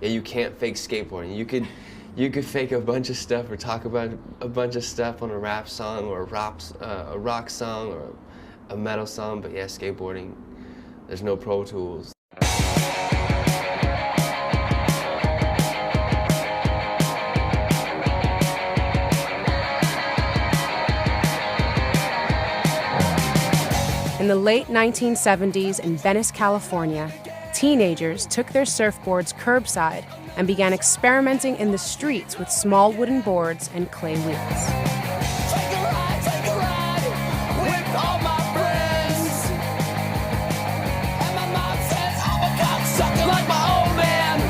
yeah, you can't fake skateboarding. You could fake a bunch of stuff or talk about a bunch of stuff on a rap song or a rock song or a metal song, but yeah, skateboarding, there's no Pro Tools. In the late 1970s in Venice, California, teenagers took their surfboards curbside and began experimenting in the streets with small wooden boards and clay wheels. Take a ride with all my friends. And my mom says I'm a cocksucker like my old man.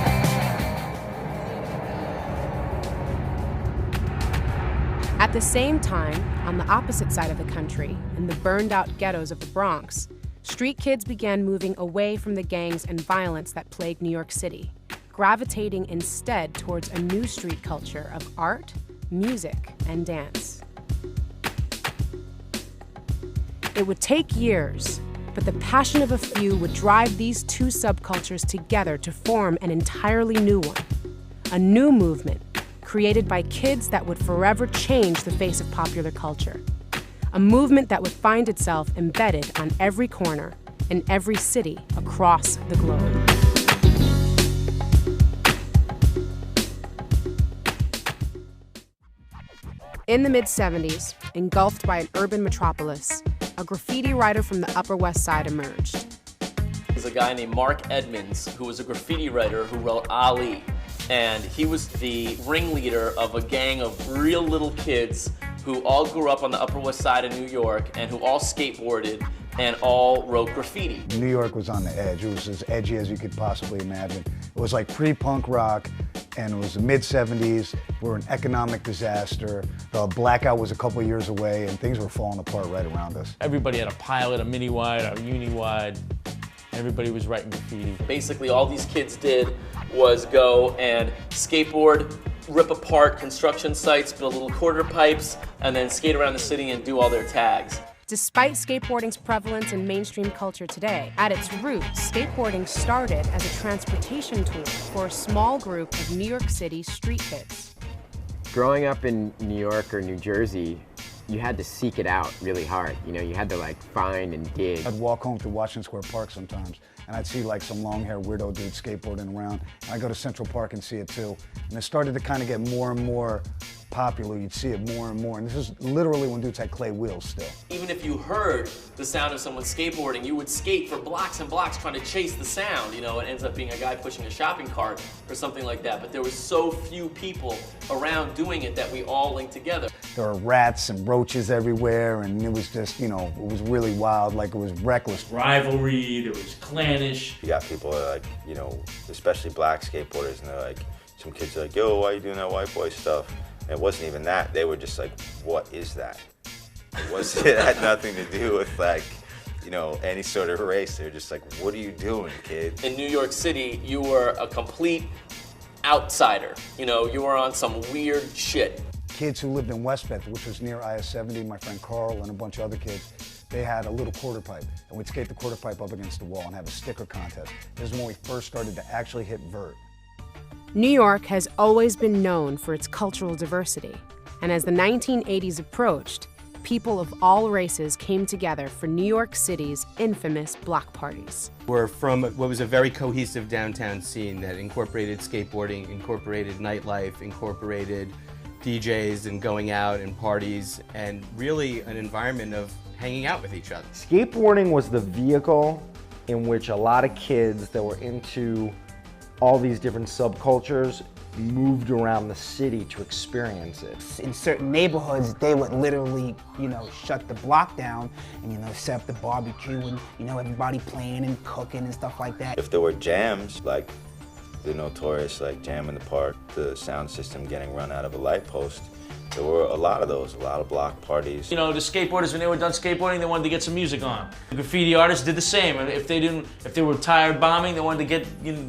At the same time, on the opposite side of the country, in the burned-out ghettos of the Bronx, street kids began moving away from the gangs and violence that plagued New York City, gravitating instead towards a new street culture of art, music, and dance. It would take years, but the passion of a few would drive these two subcultures together to form an entirely new one, a new movement created by kids that would forever change the face of popular culture, a movement that would find itself embedded on every corner in every city across the globe. In the mid-70s, engulfed by an urban metropolis, a graffiti writer from the Upper West Side emerged. There's a guy named Mark Edmonds who was a graffiti writer who wrote Ali. And he was the ringleader of a gang of real little kids who all grew up on the Upper West Side of New York and who all skateboarded and all wrote graffiti. New York was on the edge. It was as edgy as you could possibly imagine. It was like pre-punk rock, and it was the mid-70s. We were an economic disaster. The blackout was a couple years away, and things were falling apart right around us. Everybody had a pilot, a mini-wide, a uni-wide. Everybody was writing graffiti. Basically, all these kids did was go and skateboard, rip apart construction sites, build little quarter pipes, and then skate around the city and do all their tags. Despite skateboarding's prevalence in mainstream culture today, at its roots, skateboarding started as a transportation tool for a small group of New York City street kids. Growing up in New York or New Jersey, you had to seek it out really hard. You know, you had to like find and dig. I'd walk home through Washington Square Park sometimes, and I'd see like some long-haired weirdo dude skateboarding around. And I'd go to Central Park and see it too. And it started to kind of get more and more popular. You'd see it more and more. And this is literally when dudes had clay wheels still. Even if you heard the sound of someone skateboarding, you would skate for blocks and blocks trying to chase the sound. You know, it ends up being a guy pushing a shopping cart or something like that. But there was so few people around doing it that we all linked together. There were rats and roaches everywhere, and it was just, you know, it was really wild, like it was reckless. Rivalry, there was clannish. You got people that like, you know, especially black skateboarders, and they're like, some kids are like, yo, why are you doing that white boy stuff? And it wasn't even that. They were just like, what is that? It had nothing to do with like, you know, any sort of race. They were just like, what are you doing, kid? In New York City, you were a complete outsider. You know, you were on some weird shit. Kids who lived in West Bedford, which was near IS-70, my friend Carl and a bunch of other kids, they had a little quarter pipe, and we'd skate the quarter pipe up against the wall and have a sticker contest. This is when we first started to actually hit vert. New York has always been known for its cultural diversity, and as the 1980s approached, people of all races came together for New York City's infamous block parties. We're from what was a very cohesive downtown scene that incorporated skateboarding, incorporated nightlife, incorporated DJs and going out and parties, and really an environment of hanging out with each other. Skateboarding was the vehicle in which a lot of kids that were into all these different subcultures moved around the city to experience it. In certain neighborhoods, they would literally, you know, shut the block down and, you know, set up the barbecue and, you know, everybody playing and cooking and stuff like that. If there were jams, like the notorious like Jam in the Park, the sound system getting run out of a light post, there were a lot of those, a lot of block parties. You know, the skateboarders, when they were done skateboarding, they wanted to get some music on. The graffiti artists did the same. And if they were tired bombing, they wanted to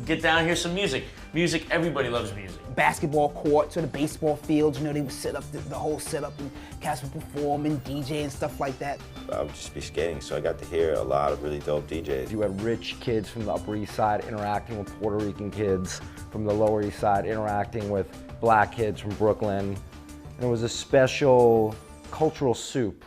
get down here some music. Music, everybody loves music. basketball courts or the baseball fields. You know, they would set up the whole setup, and cats would perform and DJ and stuff like that. I would just be skating, so I got to hear a lot of really dope DJs. You had rich kids from the Upper East Side interacting with Puerto Rican kids from the Lower East Side, interacting with black kids from Brooklyn. And it was a special cultural soup.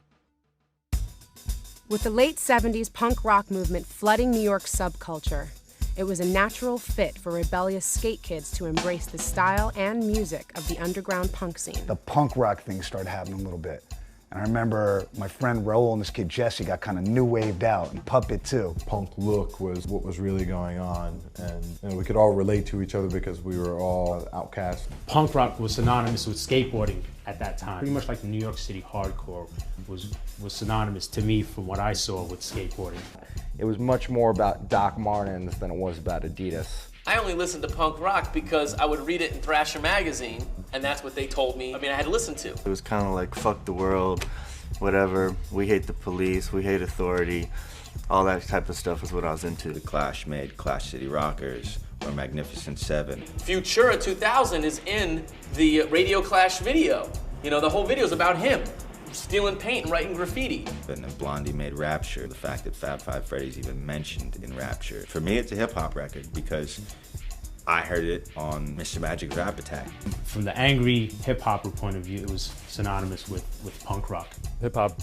With the late 70s punk rock movement flooding New York's subculture, it was a natural fit for rebellious skate kids to embrace the style and music of the underground punk scene. The punk rock thing started happening a little bit. And I remember my friend Raul and this kid Jesse got kind of new waved out, and Puppet too. Punk look was what was really going on, and we could all relate to each other because we were all outcasts. Punk rock was synonymous with skateboarding at that time. Pretty much like the New York City hardcore was synonymous to me from what I saw with skateboarding. It was much more about Doc Martens than it was about Adidas. I only listened to punk rock because I would read it in Thrasher magazine, and that's what they told me. I mean, I had to listen to. It was kind of like, fuck the world, whatever. We hate the police, we hate authority. All that type of stuff is what I was into. The Clash made Clash City Rockers or Magnificent Seven. Futura 2000 is in the Radio Clash video. You know, the whole video is about him stealing paint and writing graffiti. And then Blondie made Rapture. The fact that Fab Five Freddy's even mentioned in Rapture. For me, it's a hip-hop record because I heard it on Mr. Magic's Rap Attack. From the angry hip-hopper point of view, it was synonymous with punk rock. Hip-hop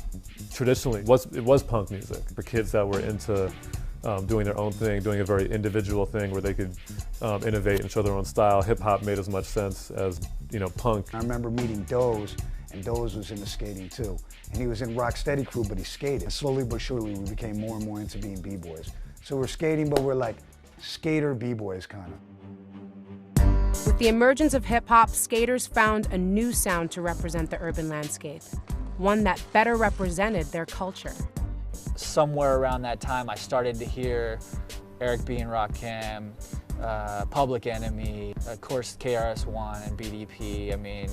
traditionally was punk music for kids that were into doing their own thing, doing a very individual thing where they could innovate and show their own style. Hip-hop made as much sense as, you know, punk. I remember meeting Doze, and Doze was into skating too. And he was in Rocksteady crew, but he skated. And slowly but surely, we became more and more into being B-boys. So we're skating, but we're like skater B-boys kind of. With the emergence of hip-hop, skaters found a new sound to represent the urban landscape, one that better represented their culture. Somewhere around that time, I started to hear Eric B. and Rakim, Public Enemy, of course KRS-One and BDP. I mean,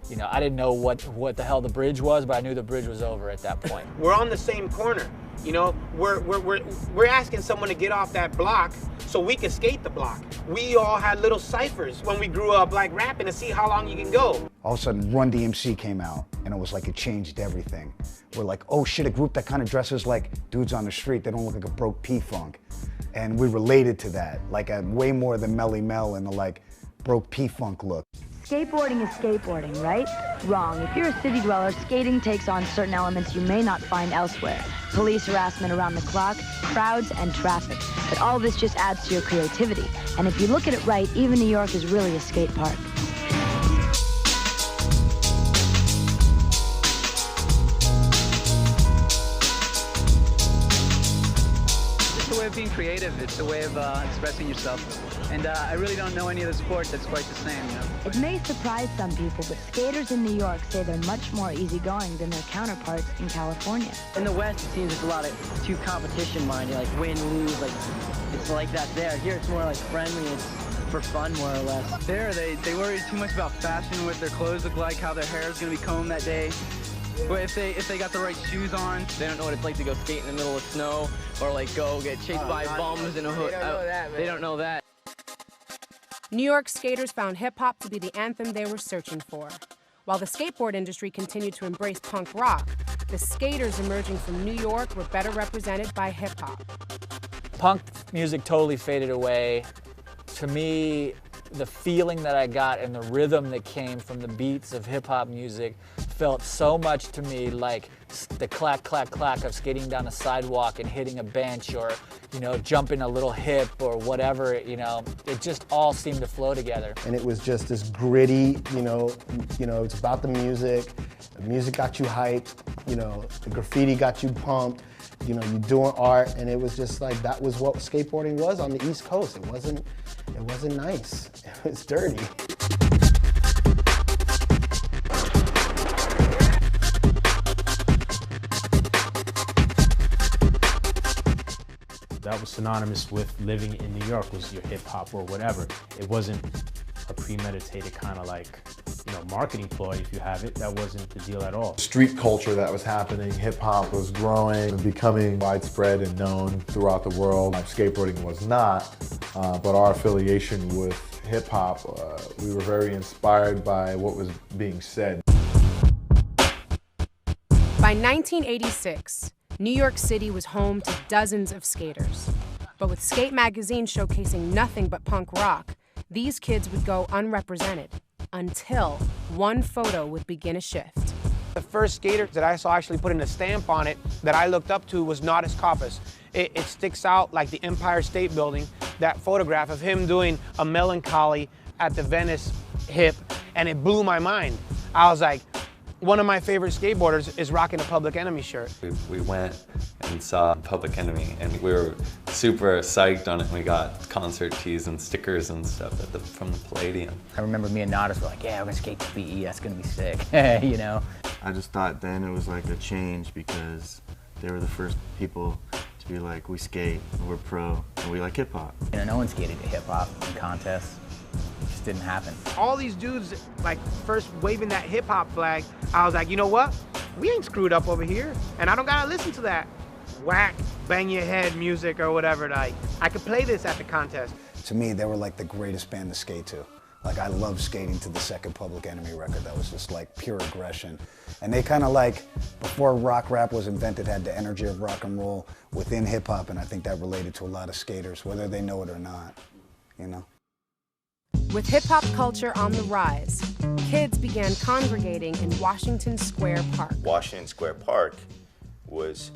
you know, I didn't know what the hell the bridge was, but I knew the bridge was over at that point. We're on the same corner. You know, we're asking someone to get off that block so we can skate the block. We all had little ciphers when we grew up, like rapping to see how long you can go. All of a sudden, Run DMC came out, and it was like it changed everything. We're like, oh shit, a group that kind of dresses like dudes on the street. They don't look like a broke P-Funk. And we related to that, like way more than Melly Mel and the like broke P-Funk look. Skateboarding is skateboarding, right? Wrong. If you're a city dweller, skating takes on certain elements you may not find elsewhere. Police harassment around the clock, crowds, and traffic. But all this just adds to your creativity. And if you look at it right, even New York is really a skate park. It's a way of being creative. It's a way of expressing yourself. And I really don't know any other sport that's quite the same, you know? It may surprise some people, but skaters in New York say they're much more easygoing than their counterparts in California. In the West, it seems it's a lot of too competition-minded, like win, lose, like it's like that there. Here, it's more like friendly, it's for fun, more or less. There, they worry too much about fashion, what their clothes look like, how their hair is going to be combed that day. But if they got the right shoes on, they don't know what it's like to go skate in the middle of snow or like go get chased by bums in a hood. They don't know that. New York skaters found hip-hop to be the anthem they were searching for. While the skateboard industry continued to embrace punk rock, the skaters emerging from New York were better represented by hip-hop. Punk music totally faded away. To me, the feeling that I got and the rhythm that came from the beats of hip-hop music felt so much to me like the clack, clack, clack of skating down a sidewalk and hitting a bench, or, you know, jumping a little hip or whatever, you know. It just all seemed to flow together. And it was just this gritty, you know, it's about the music. The music got you hyped, you know, the graffiti got you pumped, you know, you're doing art, and it was just like, that was what skateboarding was on the East Coast. It wasn't nice, it was dirty. That was synonymous with living in New York, was your hip hop or whatever. It wasn't a premeditated kind of like marketing ploy if you have it. That wasn't the deal at all. Street culture that was happening, hip hop was growing and becoming widespread and known throughout the world. Skateboarding was not, but our affiliation with hip hop, we were very inspired by what was being said. By 1986, New York City was home to dozens of skaters. But with Skate magazine showcasing nothing but punk rock, these kids would go unrepresented until one photo would begin a shift. The first skater that I saw actually putting a stamp on it that I looked up to was Natas Kaupas. It sticks out like the Empire State Building, that photograph of him doing a melancholy at the Venice hip, and it blew my mind. I was like, one of my favorite skateboarders is rocking a Public Enemy shirt. We went and saw Public Enemy, and we were super psyched on it. We got concert tees and stickers and stuff from the Palladium. I remember me and Natas were like, yeah, we're gonna skate to BE, that's gonna be sick, you know? I just thought then it was like a change because they were the first people to be like, we skate, we're pro, and we like hip hop. You know, no one skated to hip hop in contests. It just didn't happen. All these dudes, like, first waving that hip hop flag, I was like, you know what? We ain't screwed up over here, and I don't gotta listen to that whack, bang your head music or whatever. Like, I could play this at the contest. To me, they were like the greatest band to skate to. Like, I loved skating to the second Public Enemy record. That was just like pure aggression. And they kind of like, before rock rap was invented, had the energy of rock and roll within hip hop, and I think that related to a lot of skaters, whether they know it or not, you know? With hip-hop culture on the rise, kids began congregating in Washington Square Park. Washington Square Park was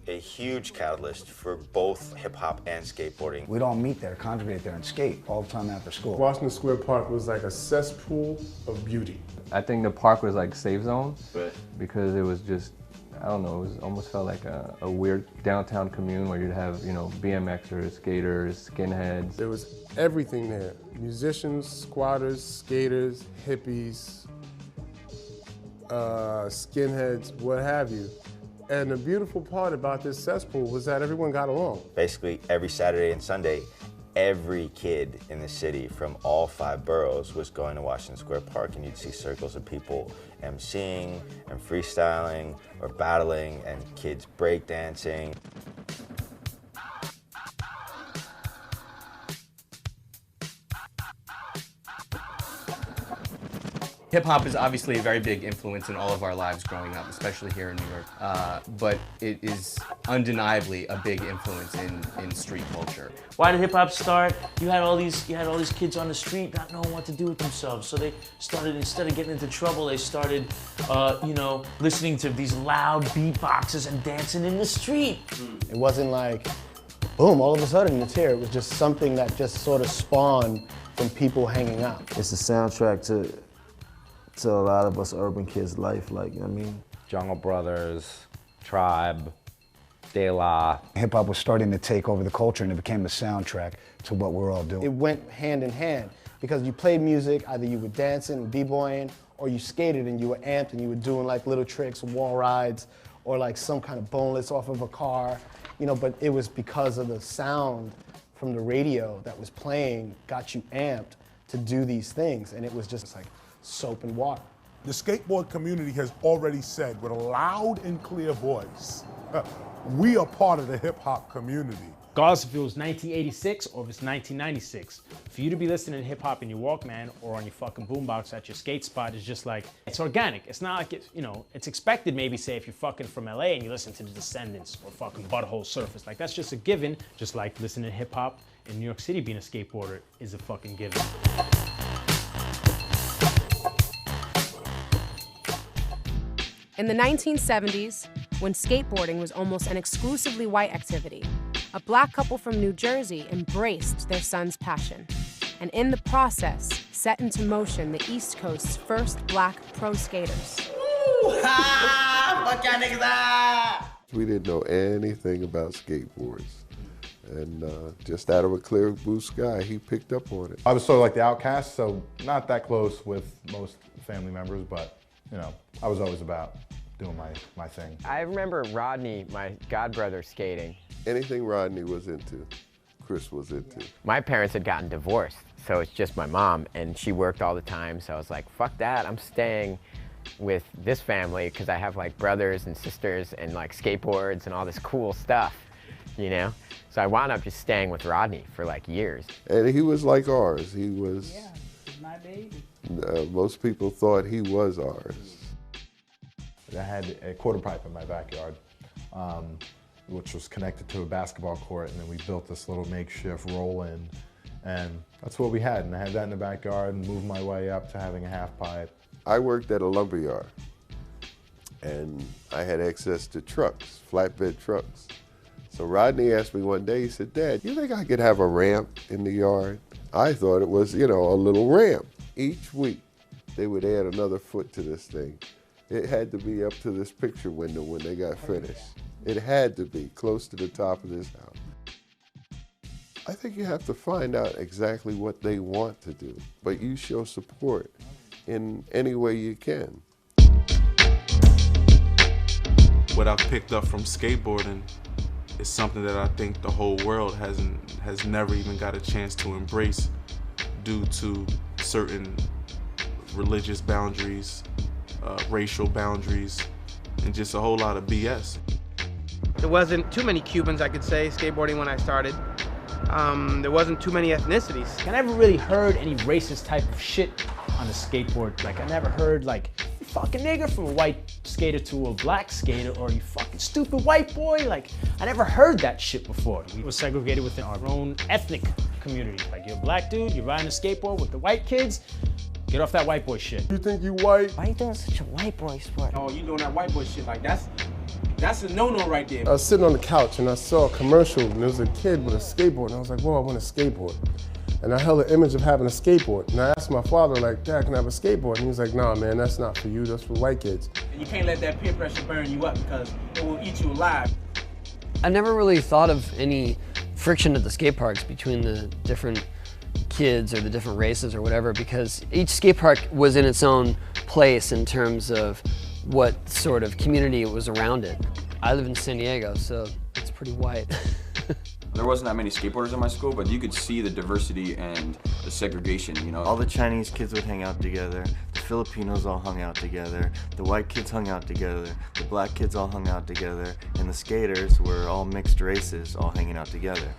a huge catalyst for both hip-hop and skateboarding. We'd all meet there, congregate there, and skate all the time after school. Washington Square Park was like a cesspool of beauty. I think the park was like safe zone because it was just, I don't know, it was almost felt like a weird downtown commune where you'd have, you know, BMXers, skaters, skinheads. There was everything there. Musicians, squatters, skaters, hippies, skinheads, what have you. And the beautiful part about this cesspool was that everyone got along. Basically, every Saturday and Sunday, every kid in the city from all 5 boroughs was going to Washington Square Park, and you'd see circles of people emceeing and freestyling or battling, and kids breakdancing. Hip hop is obviously a very big influence in all of our lives growing up, especially here in New York. But it is undeniably a big influence in street culture. Why did hip hop start? You had all these kids on the street not knowing what to do with themselves. So they started, instead of getting into trouble, they started, listening to these loud beatboxes and dancing in the street. It wasn't like, boom, all of a sudden it's here. It was just something that just sort of spawned from people hanging out. It's the soundtrack to a lot of us urban kids' life, like, you know what I mean? Jungle Brothers, Tribe, De La. Hip-hop was starting to take over the culture, and it became the soundtrack to what we're all doing. It went hand in hand, because you played music, either you were dancing, b-boying, or you skated and you were amped and you were doing like little tricks, wall rides, or like some kind of boneless off of a car, you know, but it was because of the sound from the radio that was playing got you amped to do these things, and it was just like soap and water. The skateboard community has already said with a loud and clear voice, we are part of the hip hop community. Regardless if it was 1986 or if it's 1996, for you to be listening to hip hop in your Walkman or on your fucking boombox at your skate spot is just like, it's organic. It's not like it, it's expected maybe, say, if you're fucking from LA and you listen to the Descendants or fucking Butthole Surface. Like, that's just a given. Just like listening to hip hop in New York City being a skateboarder is a fucking given. In the 1970s, when skateboarding was almost an exclusively white activity, a black couple from New Jersey embraced their son's passion, and in the process, set into motion the East Coast's first black pro skaters. Fuck y'all niggas up! We didn't know anything about skateboards. And just out of a clear blue sky, he picked up on it. I was sort of like the outcast, so not that close with most family members, but I was always about doing my thing. I remember Rodney, my godbrother, skating. Anything Rodney was into, Chris was into. My parents had gotten divorced, so it's just my mom, and she worked all the time, so I was like, fuck that, I'm staying with this family because I have like brothers and sisters and like skateboards and all this cool stuff, you know? So I wound up just staying with Rodney for like years. And he was like ours. He was, Yeah, he's my baby. Most people thought he was ours. I had a quarter pipe in my backyard, which was connected to a basketball court, and then we built this little makeshift roll-in, and that's what we had. And I had that in the backyard and moved my way up to having a half pipe. I worked at a lumber yard, and I had access to trucks, flatbed trucks. So Rodney asked me one day, he said, Dad, you think I could have a ramp in the yard? I thought it was, you know, a little ramp. Each week, they would add another foot to this thing. It had to be up to this picture window when they got finished. It had to be close to the top of this house. I think you have to find out exactly what they want to do, but you show support in any way you can. What I've picked up from skateboarding is something that I think the whole world has never even got a chance to embrace due to certain religious boundaries, racial boundaries, and just a whole lot of BS. There wasn't too many Cubans, I could say, skateboarding when I started. There wasn't too many ethnicities. I never really heard any racist type of shit on a skateboard. Like, I never heard, like, you fucking nigger from a white skater to a black skater, or you fucking stupid white boy. Like, I never heard that shit before. We were segregated within our own ethnic community. Like, you're a black dude, you're riding a skateboard with the white kids, get off that white boy shit. You think you white? Why are you doing such a white boy sport? Oh, you doing that white boy shit, like that's a no-no right there. I was sitting on the couch and I saw a commercial and there was a kid with a skateboard and I was like, whoa, I want a skateboard. And I held an image of having a skateboard. And I asked my father, like, Dad, can I have a skateboard? And he was like, nah, man, that's not for you, that's for white kids. And you can't let that peer pressure burn you up because it will eat you alive. I never really thought of any friction at the skate parks between the different kids or the different races or whatever, because each skate park was in its own place in terms of what sort of community was around it. I live in San Diego, so it's pretty white. There wasn't that many skateboarders in my school, but you could see the diversity and the segregation, you know. All the Chinese kids would hang out together, the Filipinos all hung out together, the white kids hung out together, the black kids all hung out together, and the skaters were all mixed races all hanging out together.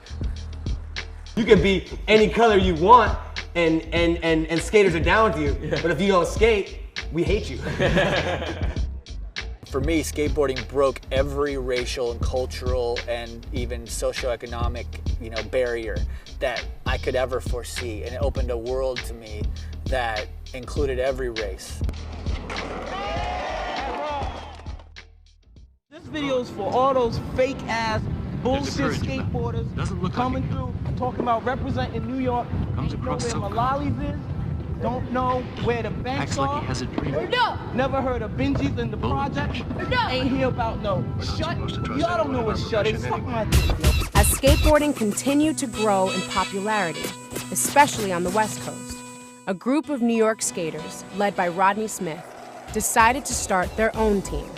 You can be any color you want, and skaters are down with you. Yeah. But if you don't skate, we hate you. For me, skateboarding broke every racial and cultural and even socioeconomic, barrier that I could ever foresee, and it opened a world to me that included every race. This video's for all those fake ass bullshit skateboarders coming through, talking about representing New York, ain't know where Malali's is, don't know where the banks are, never heard of Benji's in the project, ain't hear about no shut, y'all don't know what shut is, fuck my dick, yo. As skateboarding continued to grow in popularity, especially on the West Coast, a group of New York skaters, led by Rodney Smith, decided to start their own team.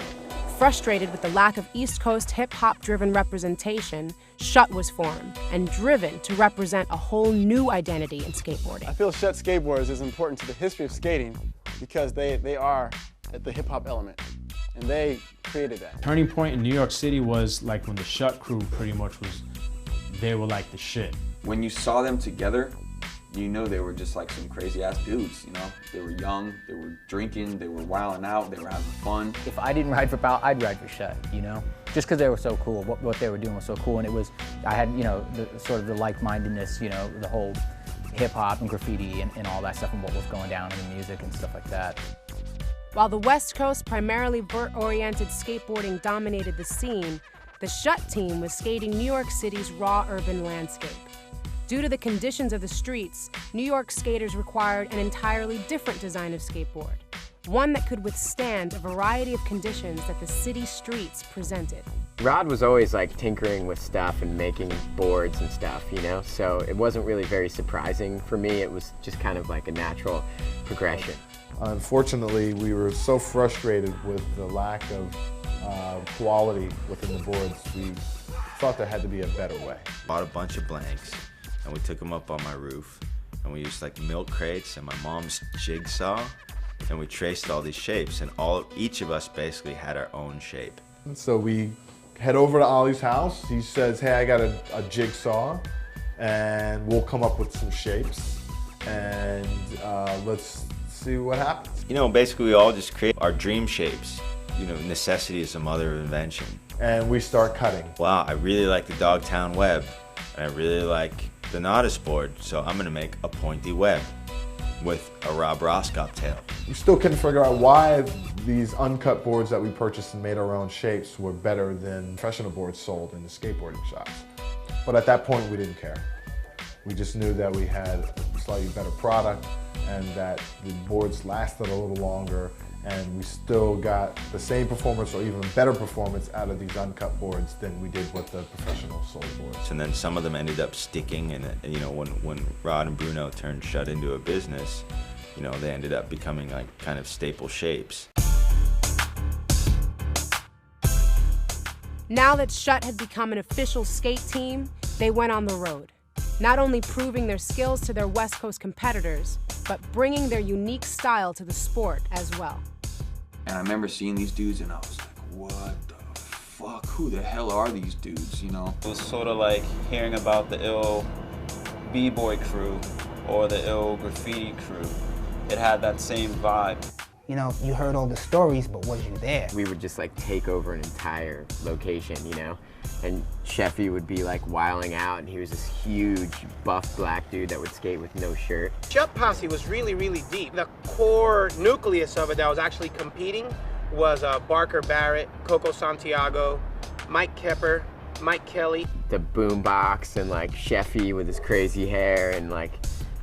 Frustrated with the lack of East Coast hip-hop driven representation, Shut was formed and driven to represent a whole new identity in skateboarding. I feel Shut Skateboarders is important to the history of skating because they are at the hip-hop element, and they created that. Turning point in New York City was like when the Shut crew pretty much they were like the shit. When you saw them together, you know they were just like some crazy ass dudes, you know? They were young, they were drinking, they were wilding out, they were having fun. If I didn't ride for Bow, I'd ride for Shut, Just because they were so cool, what they were doing was so cool, and I had, the sort of the like-mindedness, the whole hip-hop and graffiti and all that stuff and what was going down in the music and stuff like that. While the West Coast primarily vert-oriented skateboarding dominated the scene, the Shut team was skating New York City's raw urban landscape. Due to the conditions of the streets, New York skaters required an entirely different design of skateboard, one that could withstand a variety of conditions that the city streets presented. Rod was always like tinkering with stuff and making boards and stuff, so it wasn't really very surprising for me. It was just kind of like a natural progression. Unfortunately, we were so frustrated with the lack of quality within the boards, we thought there had to be a better way. Bought a bunch of blanks and we took them up on my roof and we used like milk crates and my mom's jigsaw and we traced all these shapes and each of us basically had our own shape. So we head over to Ollie's house. He says, hey, I got a jigsaw and we'll come up with some shapes and let's see what happens. You know, basically we all just create our dream shapes. You know, necessity is the mother of invention. And we start cutting. Wow, I really like the Dogtown web and I really like the Nodus board, so I'm gonna make a pointy web with a Rob Roscop tail. We still couldn't figure out why these uncut boards that we purchased and made our own shapes were better than professional boards sold in the skateboarding shops. But at that point, we didn't care. We just knew that we had a slightly better product and that the boards lasted a little longer and we still got the same performance or even better performance out of these uncut boards than we did with the professional sold boards. And then some of them ended up sticking and you know, when Rod and Bruno turned Shut into a business, you know, they ended up becoming like kind of staple shapes. Now that Shut had become an official skate team, they went on the road, not only proving their skills to their West Coast competitors, but bringing their unique style to the sport as well. And I remember seeing these dudes and I was like, what the fuck? Who the hell are these dudes, you know? It was sort of like hearing about the ill b-boy crew or the ill graffiti crew. It had that same vibe. You know, you heard all the stories, but was you there? We would just like take over an entire location, you know? And Sheffy would be like wilding out and he was this huge buff black dude that would skate with no shirt. Shut Posse was really, really deep. The core nucleus of it that was actually competing was Barker Barrett, Coco Santiago, Mike Kepper, Mike Kelly. The boombox and like Sheffy with his crazy hair and like,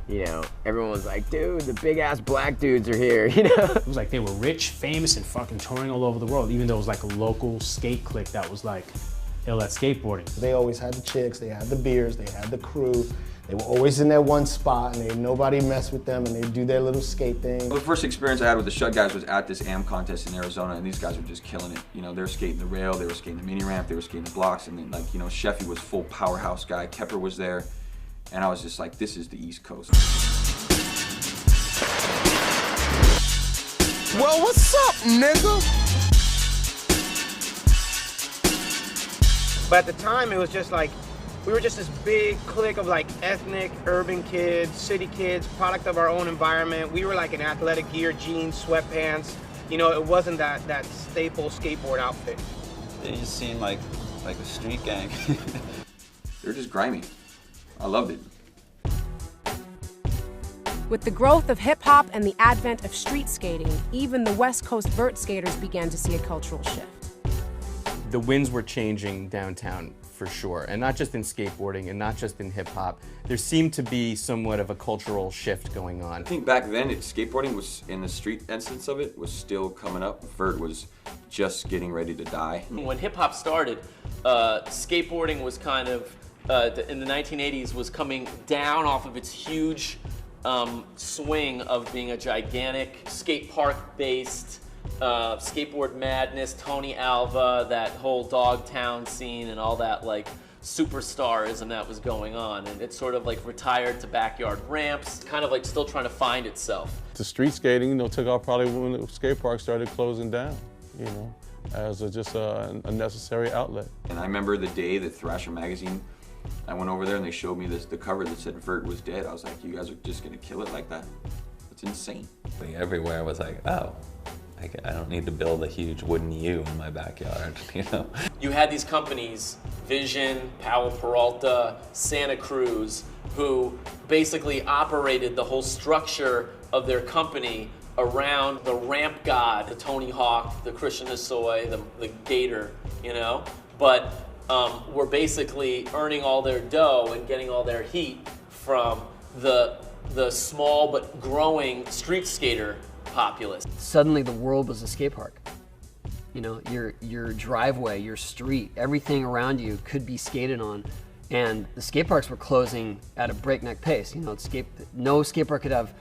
you know, everyone was like, dude, the big ass black dudes are here, you know? It was like they were rich, famous, and fucking touring all over the world, even though it was like a local skate clique that was like ill at skateboarding. They always had the chicks, they had the beers, they had the crew. They were always in that one spot and nobody messed with them and they'd do their little skate thing. The first experience I had with the Shut guys was at this AM contest in Arizona and these guys were just killing it. You know, they were skating the rail, they were skating the mini ramp, they were skating the blocks, and then like, you know, Sheffy was full powerhouse guy, Kepper was there, and I was just like, this is the East Coast. Well, what's up, nigga? But at the time, it was just like, we were just this big clique of like ethnic, urban kids, city kids, product of our own environment. We were like an athletic gear, jeans, sweatpants. You know, it wasn't that staple skateboard outfit. They just seemed like a street gang. They're just grimy. I loved it. With the growth of hip-hop and the advent of street skating, even the West Coast vert skaters began to see a cultural shift. The winds were changing downtown for sure, and not just in skateboarding and not just in hip-hop. There seemed to be somewhat of a cultural shift going on. I think back then, skateboarding was, in the street instance of it, was still coming up. Vert was just getting ready to die. When hip-hop started, skateboarding was kind of, in the 1980s, was coming down off of its huge swing of being a gigantic skate park-based skateboard madness, Tony Alva, that whole Dogtown scene and all that like superstarism that was going on, and it sort of like retired to backyard ramps, kind of like still trying to find itself. The street skating, you know, took off probably when the skate parks started closing down, you know, as just a necessary outlet. And I remember the day that Thrasher magazine, I went over there and they showed me the cover that said Vert was dead. I was like, you guys are just gonna kill it like that? It's insane. Everywhere I was like, oh, I don't need to build a huge wooden U in my backyard, you know? You had these companies, Vision, Powell Peralta, Santa Cruz, who basically operated the whole structure of their company around the ramp god, the Tony Hawk, the Christian Hosoi, the Gator, you know? But were basically earning all their dough and getting all their heat from the small but growing street skater populace. Suddenly the world was a skate park. You know, your driveway, your street, everything around you could be skated on. And the skate parks were closing at a breakneck pace. You know, no skate park could have,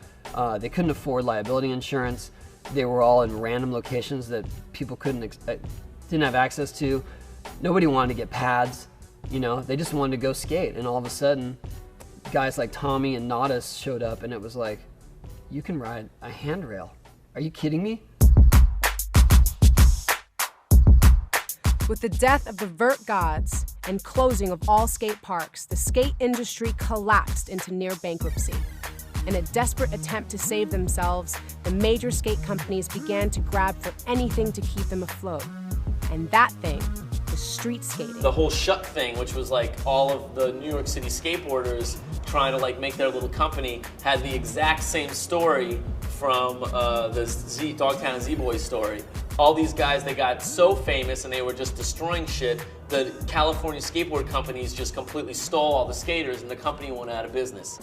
they couldn't afford liability insurance. They were all in random locations that people didn't have access to. Nobody wanted to get pads, you know, they just wanted to go skate. And all of a sudden, guys like Tommy and Nadas showed up, and it was like, you can ride a handrail. Are you kidding me? With the death of the vert gods and closing of all skate parks, the skate industry collapsed into near bankruptcy. In a desperate attempt to save themselves, the major skate companies began to grab for anything to keep them afloat. And that thing was street skating. The whole Shut thing, which was like all of the New York City skateboarders trying to like make their little company, had the exact same story from the Dogtown Z-Boys story. All these guys, they got so famous and they were just destroying shit, the California skateboard companies just completely stole all the skaters and the company went out of business.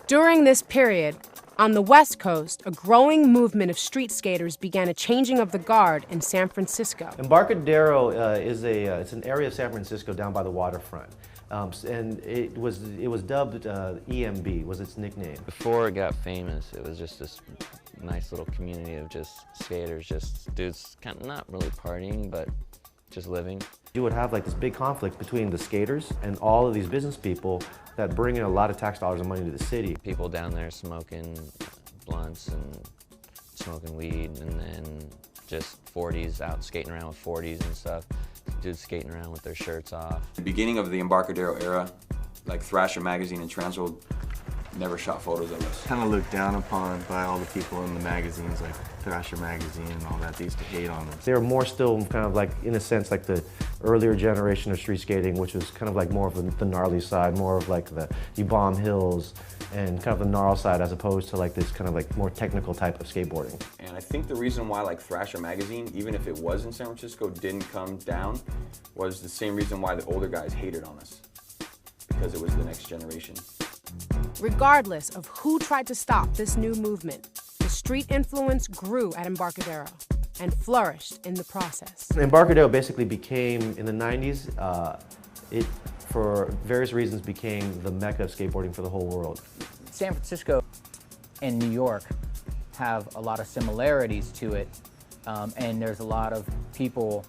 During this period, on the West Coast, a growing movement of street skaters began a changing of the guard in San Francisco. Embarcadero it's an area of San Francisco down by the waterfront. And it was dubbed EMB, was its nickname. Before it got famous, it was just this nice little community of just skaters, just dudes kind of not really partying, but just living. You would have like this big conflict between the skaters and all of these business people that bring in a lot of tax dollars and money to the city. People down there smoking blunts and smoking weed, and then just 40s out skating around with 40s and stuff. Dudes skating around with their shirts off. The beginning of the Embarcadero era, like Thrasher magazine and Transworld never shot photos of us. Kind of looked down upon by all the people in the magazines, like Thrasher magazine and all that. They used to hate on us. They were more still kind of like, in a sense, like the earlier generation of street skating, which was kind of like more of the gnarly side, more of like you bomb hills and kind of the gnarl side, as opposed to like this kind of like more technical type of skateboarding. And I think the reason why like Thrasher magazine, even if it was in San Francisco, didn't come down was the same reason why the older guys hated on us, because it was the next generation. Regardless of who tried to stop this new movement, the street influence grew at Embarcadero and flourished in the process. Embarcadero basically became, in the 90s, it, for various reasons, became the mecca of skateboarding for the whole world. San Francisco and New York have a lot of similarities to it, and there's a lot of people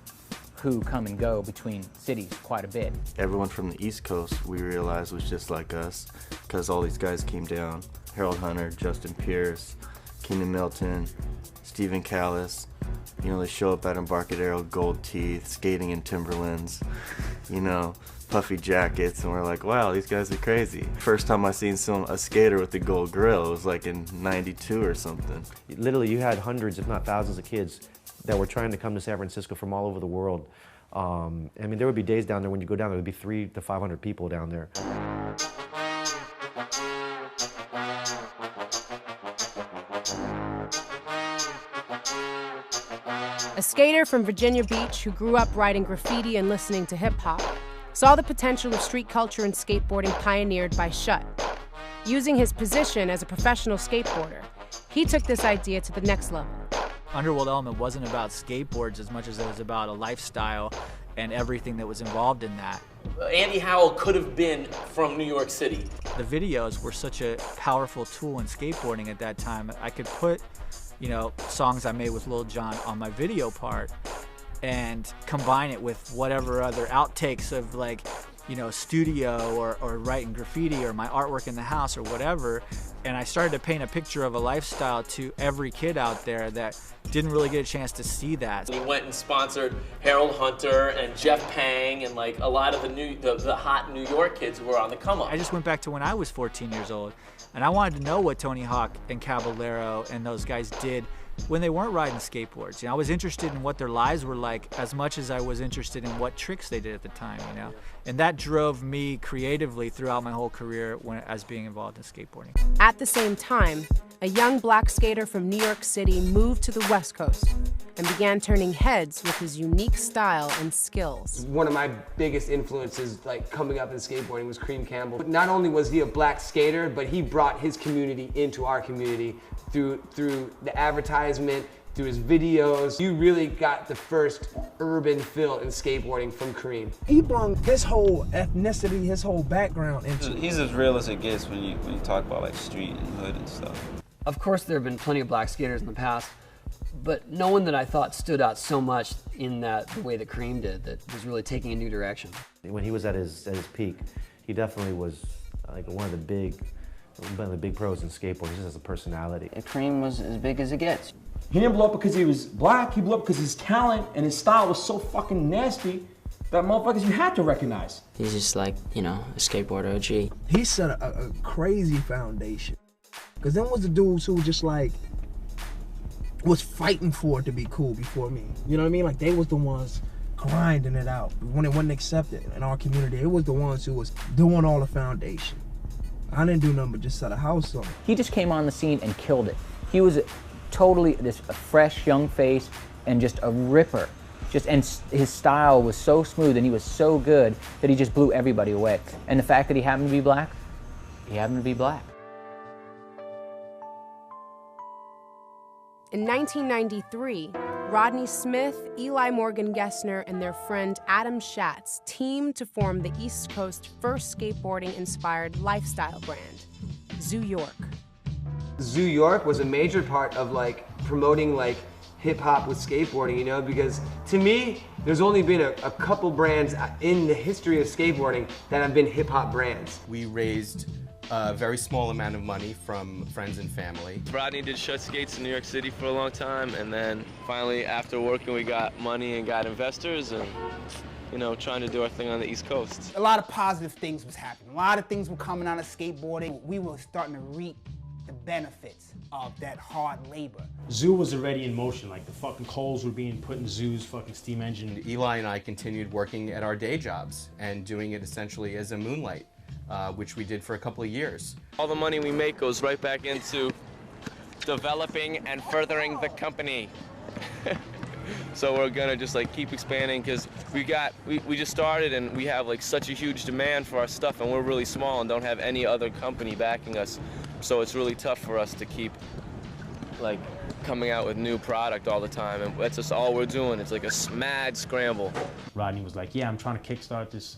who come and go between cities quite a bit. Everyone from the East Coast, we realized, was just like us, because all these guys came down. Harold Hunter, Justin Pierce, Keenan Milton, Stephen Callis. You know, they show up at Embarcadero, gold teeth, skating in Timberlands, you know, puffy jackets, and we're like, wow, these guys are crazy. First time I seen a skater with the gold grill, it was like in '92 or something. Literally, you had hundreds, if not thousands of kids that were trying to come to San Francisco from all over the world. I mean, there would be days down there when you go down there, there'd be 300 to 500 people down there. A skater from Virginia Beach who grew up writing graffiti and listening to hip-hop saw the potential of street culture and skateboarding pioneered by Shut. Using his position as a professional skateboarder, he took this idea to the next level. Underworld Element wasn't about skateboards as much as it was about a lifestyle and everything that was involved in that. Andy Howell could have been from New York City. The videos were such a powerful tool in skateboarding at that time. I could put, you know, songs I made with Lil Jon on my video part and combine it with whatever other outtakes of, like, you know, studio or writing graffiti or my artwork in the house or whatever. And I started to paint a picture of a lifestyle to every kid out there that didn't really get a chance to see that. He went and sponsored Harold Hunter and Jeff Pang and like a lot of the hot New York kids who were on the come up. I just went back to when I was 14 years old, and I wanted to know what Tony Hawk and Caballero and those guys did when they weren't riding skateboards. You know, I was interested in what their lives were like as much as I was interested in what tricks they did at the time, you know. And that drove me creatively throughout my whole career as being involved in skateboarding. At the same time, a young black skater from New York City moved to the West Coast and began turning heads with his unique style and skills. One of my biggest influences, like coming up in skateboarding, was Cream Campbell. But not only was he a black skater, but he brought his community into our community through the advertisement, through his videos. You really got the first urban feel in skateboarding from Kareem. He brought his whole ethnicity, his whole background into it. He's as real as it gets when you talk about like street and hood and stuff. Of course, there have been plenty of black skaters in the past, but no one that I thought stood out so much in the way that Kareem did, that was really taking a new direction. When he was at his peak, he definitely was like one of the big pros in skateboarding, just as a personality. Kareem was as big as it gets. He didn't blow up because he was black, he blew up because his talent and his style was so fucking nasty that motherfuckers you had to recognize. He's just like, you know, a skateboarder OG. He set a crazy foundation. Because them was the dudes who just like, was fighting for it to be cool before me. You know what I mean? Like they was the ones grinding it out. When it wasn't accepted in our community, it was the ones who was doing all the foundation. I didn't do nothing but just set a house on it. He just came on the scene and killed it. He was totally a fresh young face and just a ripper. And his style was so smooth and he was so good that he just blew everybody away. And the fact that he happened to be black, he happened to be black. In 1993, Rodney Smith, Eli Morgan Gessner, and their friend Adam Schatz teamed to form the East Coast's first skateboarding-inspired lifestyle brand, Zoo York. Zoo York was a major part of like promoting like hip hop with skateboarding, you know, because to me, there's only been a couple brands in the history of skateboarding that have been hip hop brands. We raised a very small amount of money from friends and family. Rodney did shut skates in New York City for a long time, and then finally after working we got money and got investors and, you know, trying to do our thing on the East Coast. A lot of positive things was happening. A lot of things were coming out of skateboarding. We were starting to reap the benefits of that hard labor. Zoo was already in motion, like the fucking coals were being put in Zoo's fucking steam engine. Eli and I continued working at our day jobs and doing it essentially as a moonlight, which we did for a couple of years. All the money we make goes right back into developing and furthering the company. So we're gonna just like keep expanding because we just started and we have like such a huge demand for our stuff and we're really small and don't have any other company backing us. So it's really tough for us to keep like coming out with new product all the time, and that's just all we're doing. It's like a mad scramble. Rodney was like, yeah, I'm trying to kickstart this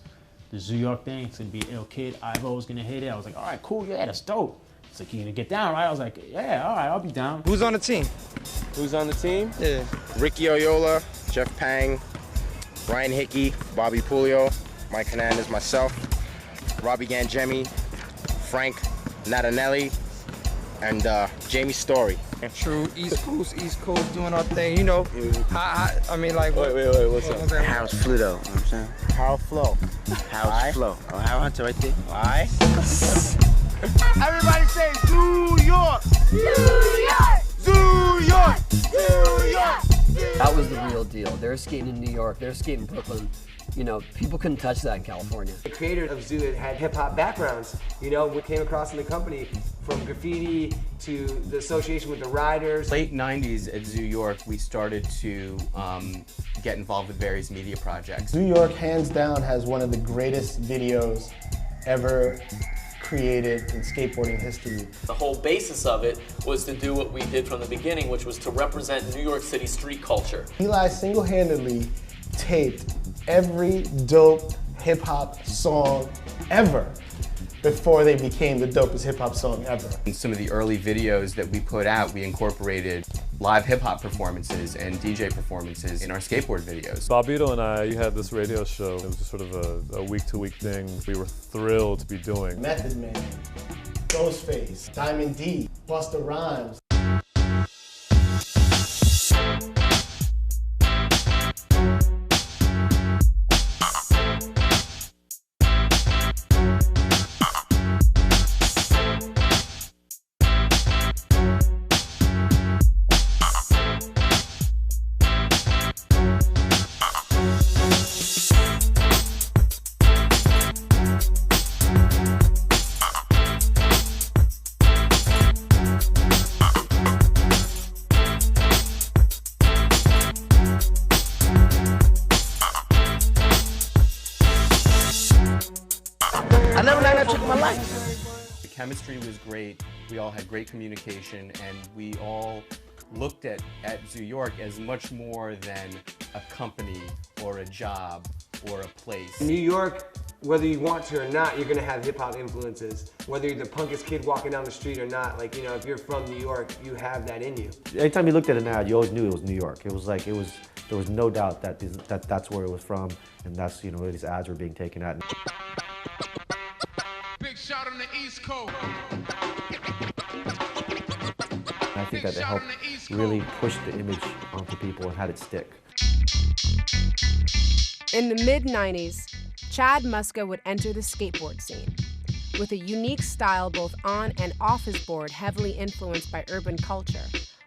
Zoo York thing. It's gonna be Ill Kid, Ivo's gonna hit it. I was like, all right, cool, yeah, that's dope. It's like, you gonna get down, right? I was like, yeah, all right, I'll be down. Who's on the team? Who's on the team? Yeah. Ricky Oyola, Jeff Pang, Ryan Hickey, Bobby Pulio, Mike Hernandez, myself, Robbie Gangemi, Frank Natanelli, and Jamie Story. True, East Coast doing our thing, you know. I mean, like, wait, what's up? How's Fluto, you know what I'm saying? How Flow. How's Flow? Oh, how Hunter right there. Why? Everybody say Zoo York! Zoo York! Zoo York! Zoo York! That was the real deal. They were skating in New York, they were skating in Brooklyn. You know, people couldn't touch that in California. The creator of Zoo had hip-hop backgrounds. You know, we came across in the company from graffiti to the association with the riders. Late 90s at Zoo York, we started to get involved with various media projects. Zoo York, hands down, has one of the greatest videos ever created in skateboarding history. The whole basis of it was to do what we did from the beginning, which was to represent New York City street culture. Eli single-handedly taped every dope hip-hop song ever before they became the dopest hip-hop song ever. In some of the early videos that we put out, we incorporated live hip-hop performances and DJ performances in our skateboard videos. Bobito and I, you had this radio show. It was just sort of a week-to-week thing we were thrilled to be doing. Method Man, Ghostface, Diamond D, Busta Rhymes. I never had that trick in my life. The chemistry was great. We all had great communication, and we all looked at Zoo York as much more than a company or a job or a place. New York whether you want to or not, you're gonna have hip hop influences. Whether you're the punkest kid walking down the street or not, like, you know, if you're from New York, you have that in you. Anytime you looked at an ad, you always knew it was New York. It was like, there was no doubt that that's where it was from, and that's, you know, where these ads were being taken at. Big shot on the East Coast. And I think that it helped really push the image onto people and had it stick. In the mid-90s, Chad Muska would enter the skateboard scene. With a unique style both on and off his board heavily influenced by urban culture,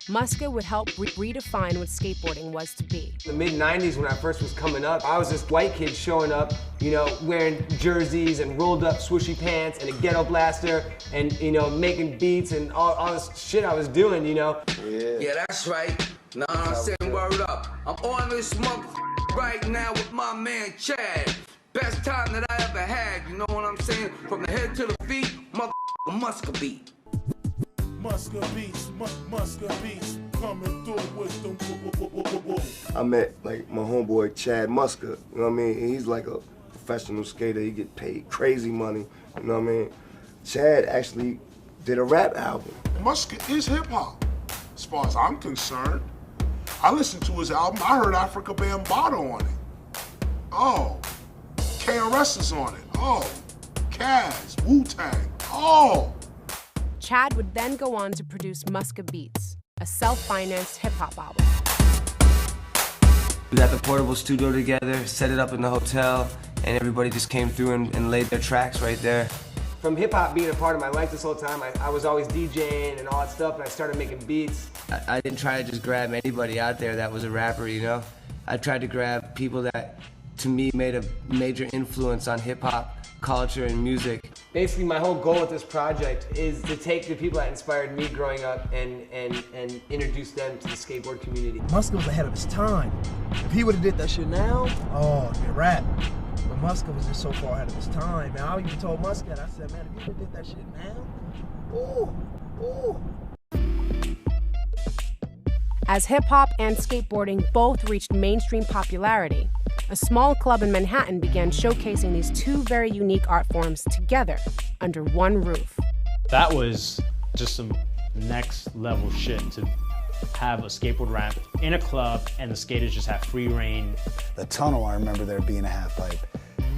Muska would help redefine what skateboarding was to be. The mid-90s when I first was coming up, I was this white kid showing up, you know, wearing jerseys and rolled up swooshy pants and a ghetto blaster and, you know, making beats and all this shit I was doing, you know. Yeah, that's right. Nah, I'm saying word up. I'm on this motherfucker right now with my man Chad. Best time that I ever had, you know what I'm saying? From the head to the feet, motherfucker Muska beat. Muska beats, coming through with them. I met like my homeboy Chad Muska, you know what I mean? And he's like a professional skater, he get paid crazy money, you know what I mean? Chad actually did a rap album. Muska is hip hop, as far as I'm concerned. I listened to his album, I heard Africa Bambaataa on it. Oh, KRS is on it. Oh, Kaz, Wu-Tang, oh. Chad would then go on to produce Muska Beats, a self-financed hip-hop album. We got the portable studio together, set it up in the hotel, and everybody just came through and laid their tracks right there. From hip-hop being a part of my life this whole time, I was always DJing and all that stuff, and I started making beats. I didn't try to just grab anybody out there that was a rapper, you know? I tried to grab people that, to me, made a major influence on hip-hop culture and music. Basically, my whole goal with this project is to take the people that inspired me growing up and introduce them to the skateboard community. Muska was ahead of his time. If he would have did that shit now, oh, it'd be a rap. But Muska was just so far ahead of his time. And I even told Muska, I said, man, if you would have did that shit now, ooh. As hip-hop and skateboarding both reached mainstream popularity, a small club in Manhattan began showcasing these two very unique art forms together under one roof. That was just some next level shit to have a skateboard ramp in a club and the skaters just have free reign. The tunnel, I remember there being a half pipe.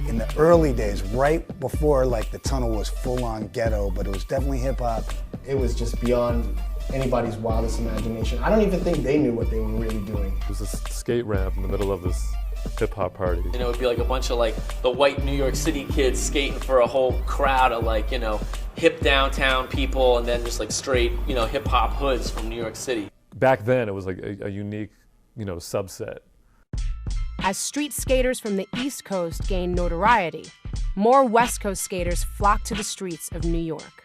In the early days, right before like the tunnel was full on ghetto, but it was definitely hip hop. It was just beyond anybody's wildest imagination. I don't even think they knew what they were really doing. There's this skate ramp in the middle of this hip-hop party. You know, it'd be like a bunch of like the white New York City kids skating for a whole crowd of like, you know, hip downtown people and then just like straight, you know, hip-hop hoods from New York City. Back then, it was like a unique, you know, subset. As street skaters from the East Coast gained notoriety, more West Coast skaters flocked to the streets of New York.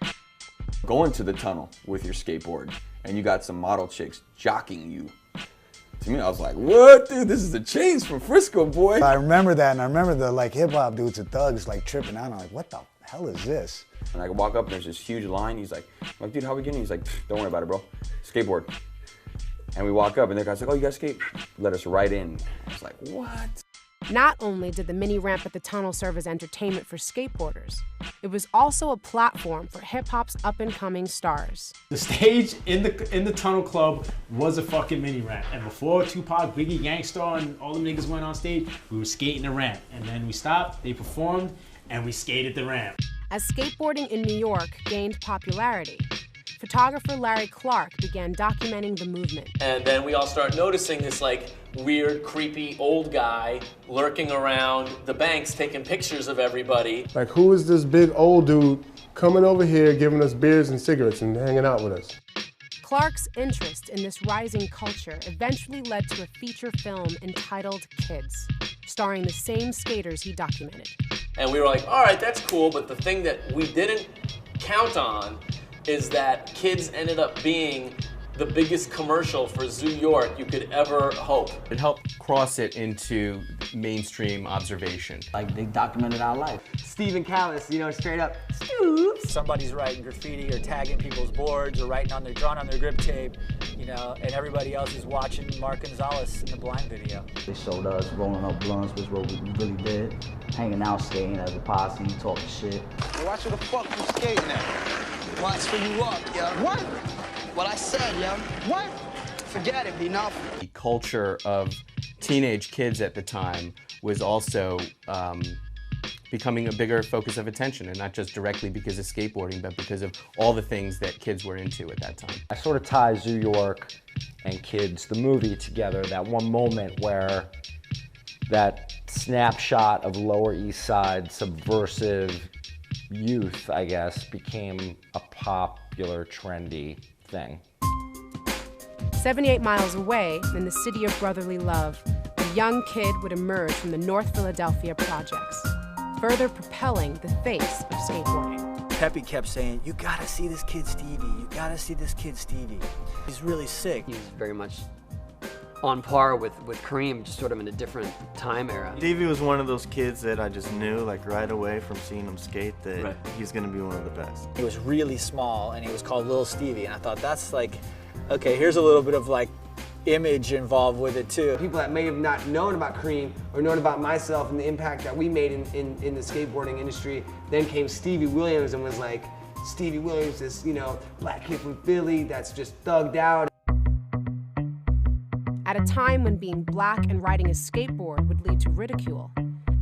Going to the tunnel with your skateboard and you got some model chicks jockeying you. To me, I was like, what, dude? This is a change from Frisco, boy. I remember that, and I remember the like hip hop dudes and thugs like tripping out. I'm like, what the hell is this? And I walk up and there's this huge line. He's like, dude, how we getting? He's like, don't worry about it, bro. Skateboard. And we walk up and the guy's like, oh, you guys skate? Let us right in. I was like, what? Not only did the mini ramp at the tunnel serve as entertainment for skateboarders, it was also a platform for hip-hop's up-and-coming stars. The stage in the Tunnel Club was a fucking mini ramp, and before Tupac, Biggie, Gangstar, and all them niggas went on stage, we were skating the ramp, and then we stopped, they performed, and we skated the ramp. As skateboarding in New York gained popularity, photographer Larry Clark began documenting the movement. And then we all start noticing this like weird, creepy old guy lurking around the banks taking pictures of everybody. Like, who is this big old dude coming over here giving us beers and cigarettes and hanging out with us? Clark's interest in this rising culture eventually led to a feature film entitled Kids, starring the same skaters he documented. And we were like, all right, that's cool, but the thing that we didn't count on is that Kids ended up being the biggest commercial for Zoo York you could ever hope. It helped cross it into mainstream observation. Like, they documented our life. Stephen Callis, you know, straight up, Stu! Somebody's writing graffiti or tagging people's boards or drawing on their grip tape, you know, and everybody else is watching Mark Gonzalez in the Blind video. They showed us rolling up blunts, which is what we really did. Hanging out, skating as a posse, talking shit. Watch where the fuck you skating at. Watch where you up, yo. What? What I said, yo. What? Forget it, enough. The culture of teenage kids at the time was also becoming a bigger focus of attention, and not just directly because of skateboarding, but because of all the things that kids were into at that time. I sort of tie Zoo York and Kids, the movie, together, that one moment where that snapshot of Lower East Side subversive youth, I guess, became a popular, trendy thing. 78 miles away, in the city of brotherly love, a young kid would emerge from the North Philadelphia projects, further propelling the face of skateboarding. Peppy kept saying, you gotta see this kid Stevie, you gotta see this kid Stevie. He's really sick. He's very much on par with Kareem, just sort of in a different time era. Stevie was one of those kids that I just knew, like right away from seeing him skate, that he's gonna be one of the best. He was really small and he was called Little Stevie, and I thought that's like, okay, here's a little bit of like image involved with it too. People that may have not known about Kareem or known about myself and the impact that we made in the skateboarding industry, then came Stevie Williams and was like, Stevie Williams, this, you know, black kid from Philly that's just thugged out. At a time when being black and riding a skateboard would lead to ridicule,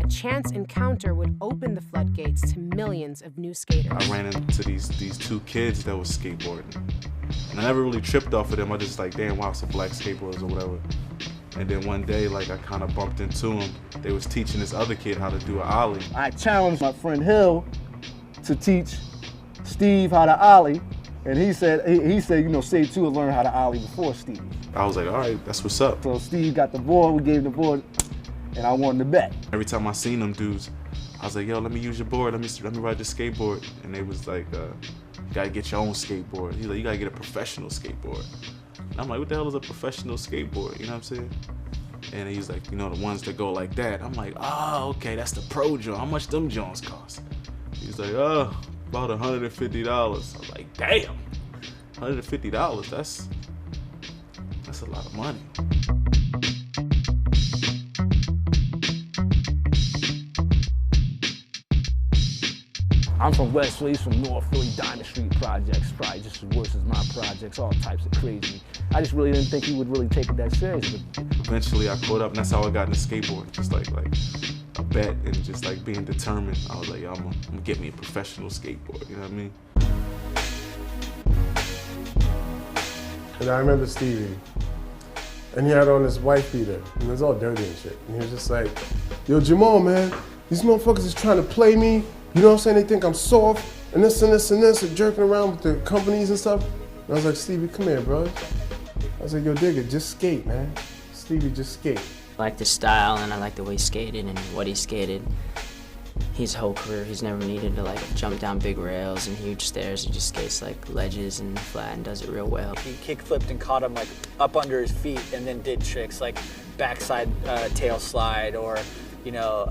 a chance encounter would open the floodgates to millions of new skaters. I ran into these two kids that was skateboarding. And I never really tripped off of them. I just like, damn, wow, some black skateboarders or whatever. And then one day, like, I kind of bumped into them. They was teaching this other kid how to do an ollie. I challenged my friend Hill to teach Steve how to ollie. And he said, you know, Save 2 will learn how to ollie before Steve. I was like, all right, that's what's up. So Steve got the board, we gave him the board, and I won the bet. Every time I seen them dudes, I was like, yo, let me use your board, let me ride the skateboard. And they was like, you gotta get your own skateboard. He's like, you gotta get a professional skateboard. And I'm like, what the hell is a professional skateboard? You know what I'm saying? And he's like, you know, the ones that go like that. I'm like, oh, okay, that's the pro joint. How much them joints cost? He's like, oh, about $150. I was like, damn, $150, that's a lot of money. I'm from West Philly, he's from North Philly, Diamond Street projects, probably just as worse as my projects, all types of crazy. I just really didn't think he would really take it that serious. Eventually I caught up, and that's how I got into skateboarding, just like a bet and just like being determined. I was like, yo, I'm gonna get me a professional skateboard, you know what I mean? And I remember Stevie, and he had on this white beater, and it was all dirty and shit. And he was just like, yo, Jamal, man, these motherfuckers is trying to play me. You know what I'm saying? They think I'm soft, and this and this and this, and jerking around with the companies and stuff. And I was like, Stevie, come here, bro. I was like, yo, Digga, just skate, man. Stevie, just skate. I like the style, and I like the way he skated and what he skated. His whole career, he's never needed to like jump down big rails and huge stairs. He just skates like ledges and flat and does it real well. He kick flipped and caught him like up under his feet and then did tricks like backside tail slide, or you know,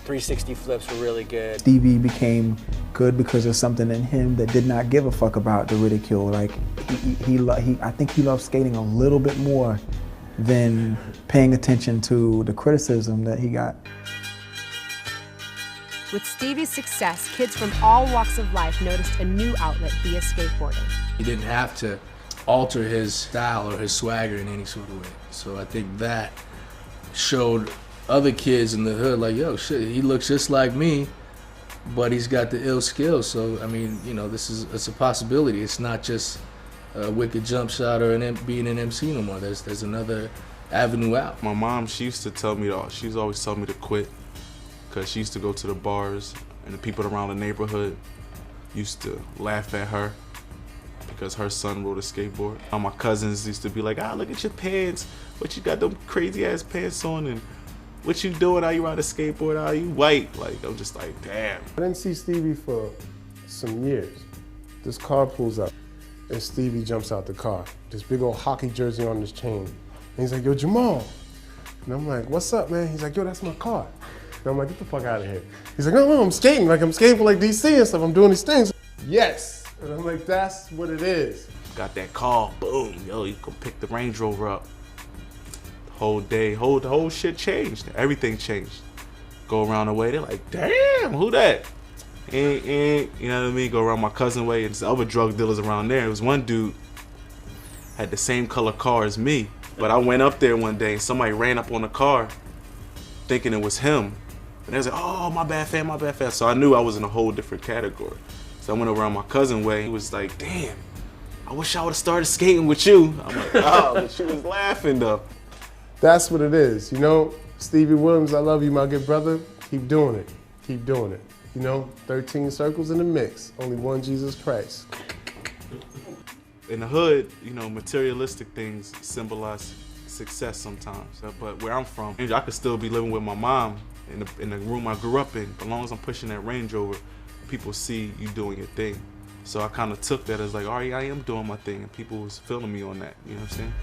360 flips were really good. Stevie became good because of something in him that did not give a fuck about the ridicule. Like I think he loved skating a little bit more than paying attention to the criticism that he got. With Stevie's success, kids from all walks of life noticed a new outlet via skateboarding. He didn't have to alter his style or his swagger in any sort of way. So I think that showed other kids in the hood like, yo, shit, he looks just like me, but he's got the ill skills. So, I mean, you know, it's a possibility. It's not just a wicked jump shot or being an MC no more. There's another avenue out. My mom, she used to tell me, she's always told me to quit, because she used to go to the bars and the people around the neighborhood used to laugh at her because her son rode a skateboard. All my cousins used to be like, look at your pants. What you got them crazy ass pants on, and what you doing? How you ride a skateboard? How you white? Like, I'm just like, damn. I didn't see Stevie for some years. This car pulls up and Stevie jumps out the car. This big old hockey jersey on his chain. And he's like, yo, Jamal. And I'm like, what's up, man? He's like, yo, that's my car. And I'm like, get the fuck out of here. He's like, no, I'm skating. Like, I'm skating for like DC and stuff. I'm doing these things. Yes. And I'm like, that's what it is. Got that call, boom, yo, you can pick the Range Rover up. The whole day, the whole shit changed. Everything changed. Go around the way, they're like, damn, who that? You know what I mean? Go around my cousin way, and there's other drug dealers around there. It was one dude, had the same color car as me. But I went up there one day, and somebody ran up on the car, thinking it was him. And they was like, oh, my bad fam, my bad fam. So I knew I was in a whole different category. So I went around my cousin way. He was like, damn, I wish I would have started skating with you. I'm like, oh, but she was laughing though. That's what it is, you know? Stevie Williams, I love you, my good brother. Keep doing it. Keep doing it. You know, 13 circles in the mix. Only one Jesus Christ. In the hood, you know, materialistic things symbolize success sometimes. But where I'm from, I could still be living with my mom in the room I grew up in. As long as I'm pushing that Range Rover, people see you doing your thing. So I kind of took that as like, all right, I am doing my thing, and people was feeling me on that, you know what I'm saying?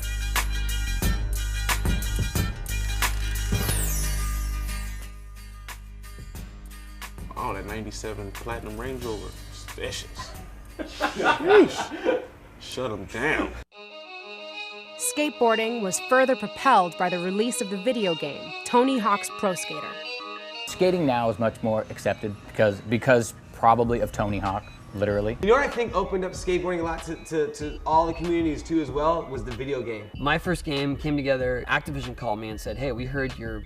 Oh, that 97 Platinum Range Rover, it's vicious. Sheesh. Shut them down. Skateboarding was further propelled by the release of the video game, Tony Hawk's Pro Skater. Skating now is much more accepted because probably of Tony Hawk, literally. You know what I think opened up skateboarding a lot to all the communities too as well was the video game. My first game came together, Activision called me and said, hey, we heard you're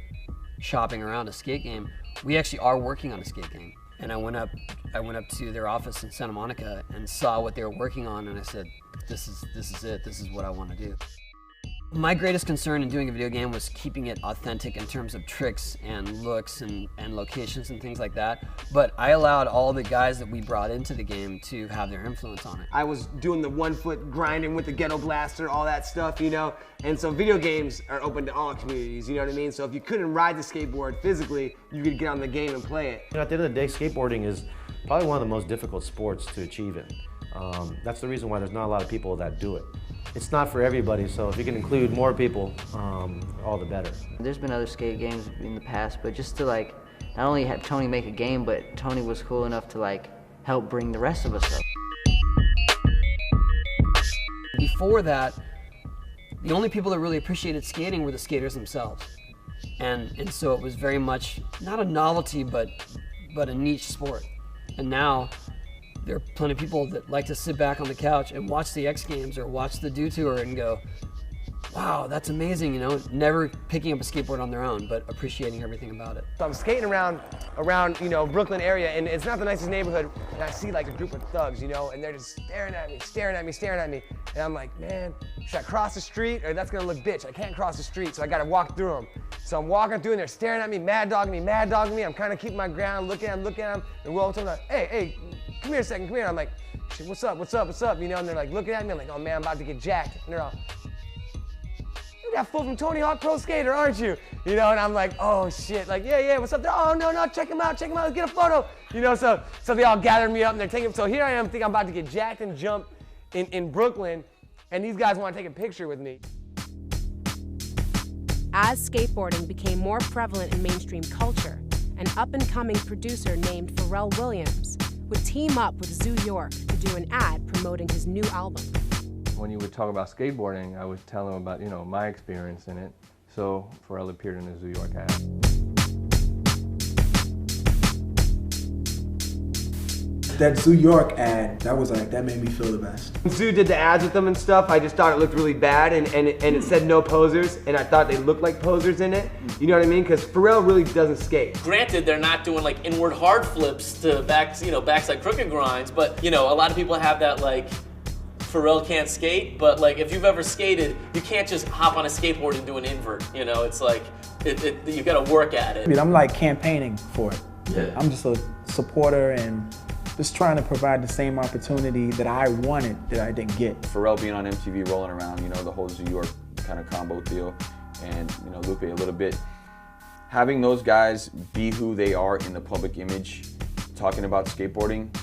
shopping around a skate game. We actually are working on a skate game. And I went up to their office in Santa Monica and saw what they were working on, and I said, this is it, this is what I want to do. My greatest concern in doing a video game was keeping it authentic in terms of tricks and looks and locations and things like that. But I allowed all the guys that we brought into the game to have their influence on it. I was doing the 1 foot grinding with the ghetto blaster, all that stuff, you know? And so video games are open to all communities, you know what I mean? So if you couldn't ride the skateboard physically, you could get on the game and play it. You know, at the end of the day, skateboarding is probably one of the most difficult sports to achieve in. That's the reason why there's not a lot of people that do it. It's not for everybody, so if you can include more people, all the better. There's been other skate games in the past, but just to like, not only have Tony make a game, but Tony was cool enough to like help bring the rest of us up. Before that, the only people that really appreciated skating were the skaters themselves. And so it was very much, not a novelty, but a niche sport. And now, there are plenty of people that like to sit back on the couch and watch the X Games or watch the Do Tour and go, wow, that's amazing, you know, never picking up a skateboard on their own, but appreciating everything about it. So I'm skating around, you know, Brooklyn area, and it's not the nicest neighborhood, and I see like a group of thugs, you know, and they're just staring at me, and I'm like, man, should I cross the street, or that's gonna look bitch, I can't cross the street, so I gotta walk through them. So I'm walking through, and they're staring at me, mad dogging me, I'm kinda keeping my ground, looking at them, and roll to them, like, hey, come here a second, come here. I'm like, shit, what's up, you know, and they're like looking at me, I'm like, oh man, I'm about to get jacked, and they're all, you're that fool from Tony Hawk Pro Skater, aren't you? You know, and I'm like, oh shit, like, yeah, what's up there? Oh, no, check him out, let's get a photo. You know, so they all gathered me up and they're taking, so here I am, think I'm about to get jacked and jump in Brooklyn, and these guys want to take a picture with me. As skateboarding became more prevalent in mainstream culture, an up-and-coming producer named Pharrell Williams would team up with Zoo York to do an ad promoting his new album. When you would talk about skateboarding, I would tell him about, you know, my experience in it. So Pharrell appeared in the Zoo York ad. That Zoo York ad, that made me feel the best. When Zoo did the ads with them and stuff, I just thought it looked really bad, and it said no posers, and I thought they looked like posers in it. You know what I mean? Because Pharrell really doesn't skate. Granted, they're not doing like inward hard flips to backside crooked grinds, but you know, a lot of people have that like, Pharrell can't skate, but like if you've ever skated, you can't just hop on a skateboard and do an invert. You know, it's like, you gotta work at it. I mean, I'm like campaigning for it. Yeah. I'm just a supporter and just trying to provide the same opportunity that I wanted that I didn't get. Pharrell being on MTV rolling around, you know, the whole Zoo York kind of combo deal, and you know, Lupe a little bit. Having those guys be who they are in the public image, talking about skateboarding,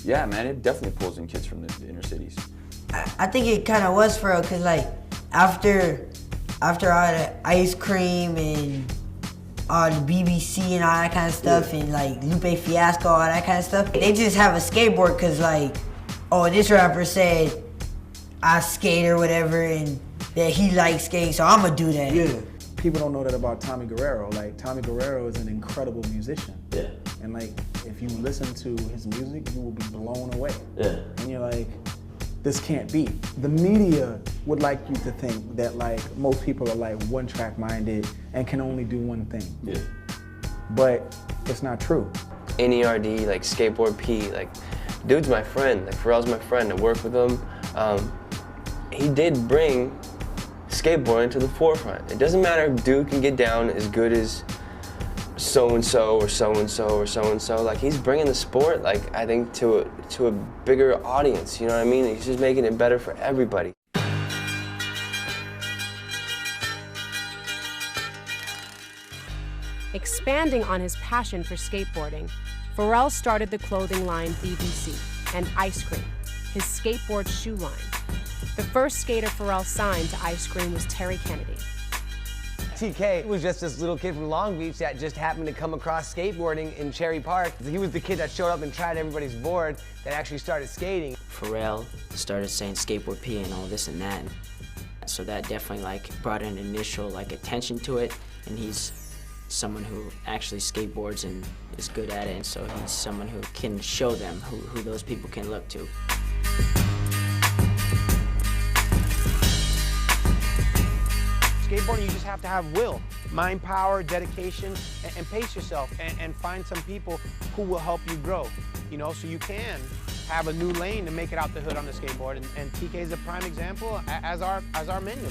yeah, man, it definitely pulls in kids from the inner cities. I think it kind of was for real, cause like after all the ice cream and the BBC and all that kind of stuff, and like Lupe Fiasco, all that kind of stuff. They just have a skateboard because like, oh, this rapper said I skate or whatever, and that he likes skating, so I'm gonna do that. Yeah. People don't know that about Tommy Guerrero. Like, Tommy Guerrero is an incredible musician. Yeah. And like, if you listen to his music, you will be blown away. Yeah. And you're like, this can't be. The media would like you to think that like most people are like one-track minded and can only do one thing. Yeah. But it's not true. NERD, like Skateboard P, like dude's my friend, like Pharrell's my friend. I work with him. He did bring skateboarding to the forefront. It doesn't matter if dude can get down as good as so-and-so or so-and-so or so-and-so. Like, he's bringing the sport, like, I think to a bigger audience, you know what I mean? He's just making it better for everybody. Expanding on his passion for skateboarding, Pharrell started the clothing line BBC and Ice Cream, his skateboard shoe line. The first skater Pharrell signed to Ice Cream was Terry Kennedy. TK was just this little kid from Long Beach that just happened to come across skateboarding in Cherry Park. He was the kid that showed up and tried everybody's board that actually started skating. Pharrell started saying skateboard P and all this and that. So that definitely like brought an initial like attention to it, and he's someone who actually skateboards and is good at it, and so he's someone who can show them who those people can look to. Skateboarding, you just have to have will, mind power, dedication, and pace yourself, and find some people who will help you grow, you know, so you can have a new lane to make it out the hood on the skateboard, and TK is a prime example as our menu.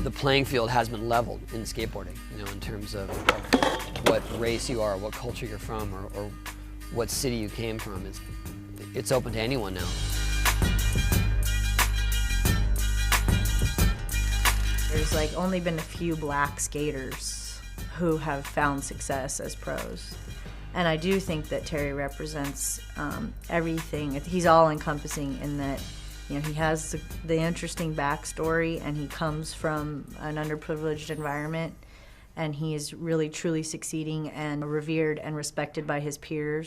The playing field has been leveled in skateboarding, you know, in terms of what race you are, what culture you're from, or what city you came from. It's open to anyone now. There's like only been a few black skaters who have found success as pros. And I do think that Terry represents everything. He's all encompassing in that, you know, he has the interesting backstory, and he comes from an underprivileged environment, and he is really truly succeeding and revered and respected by his peers.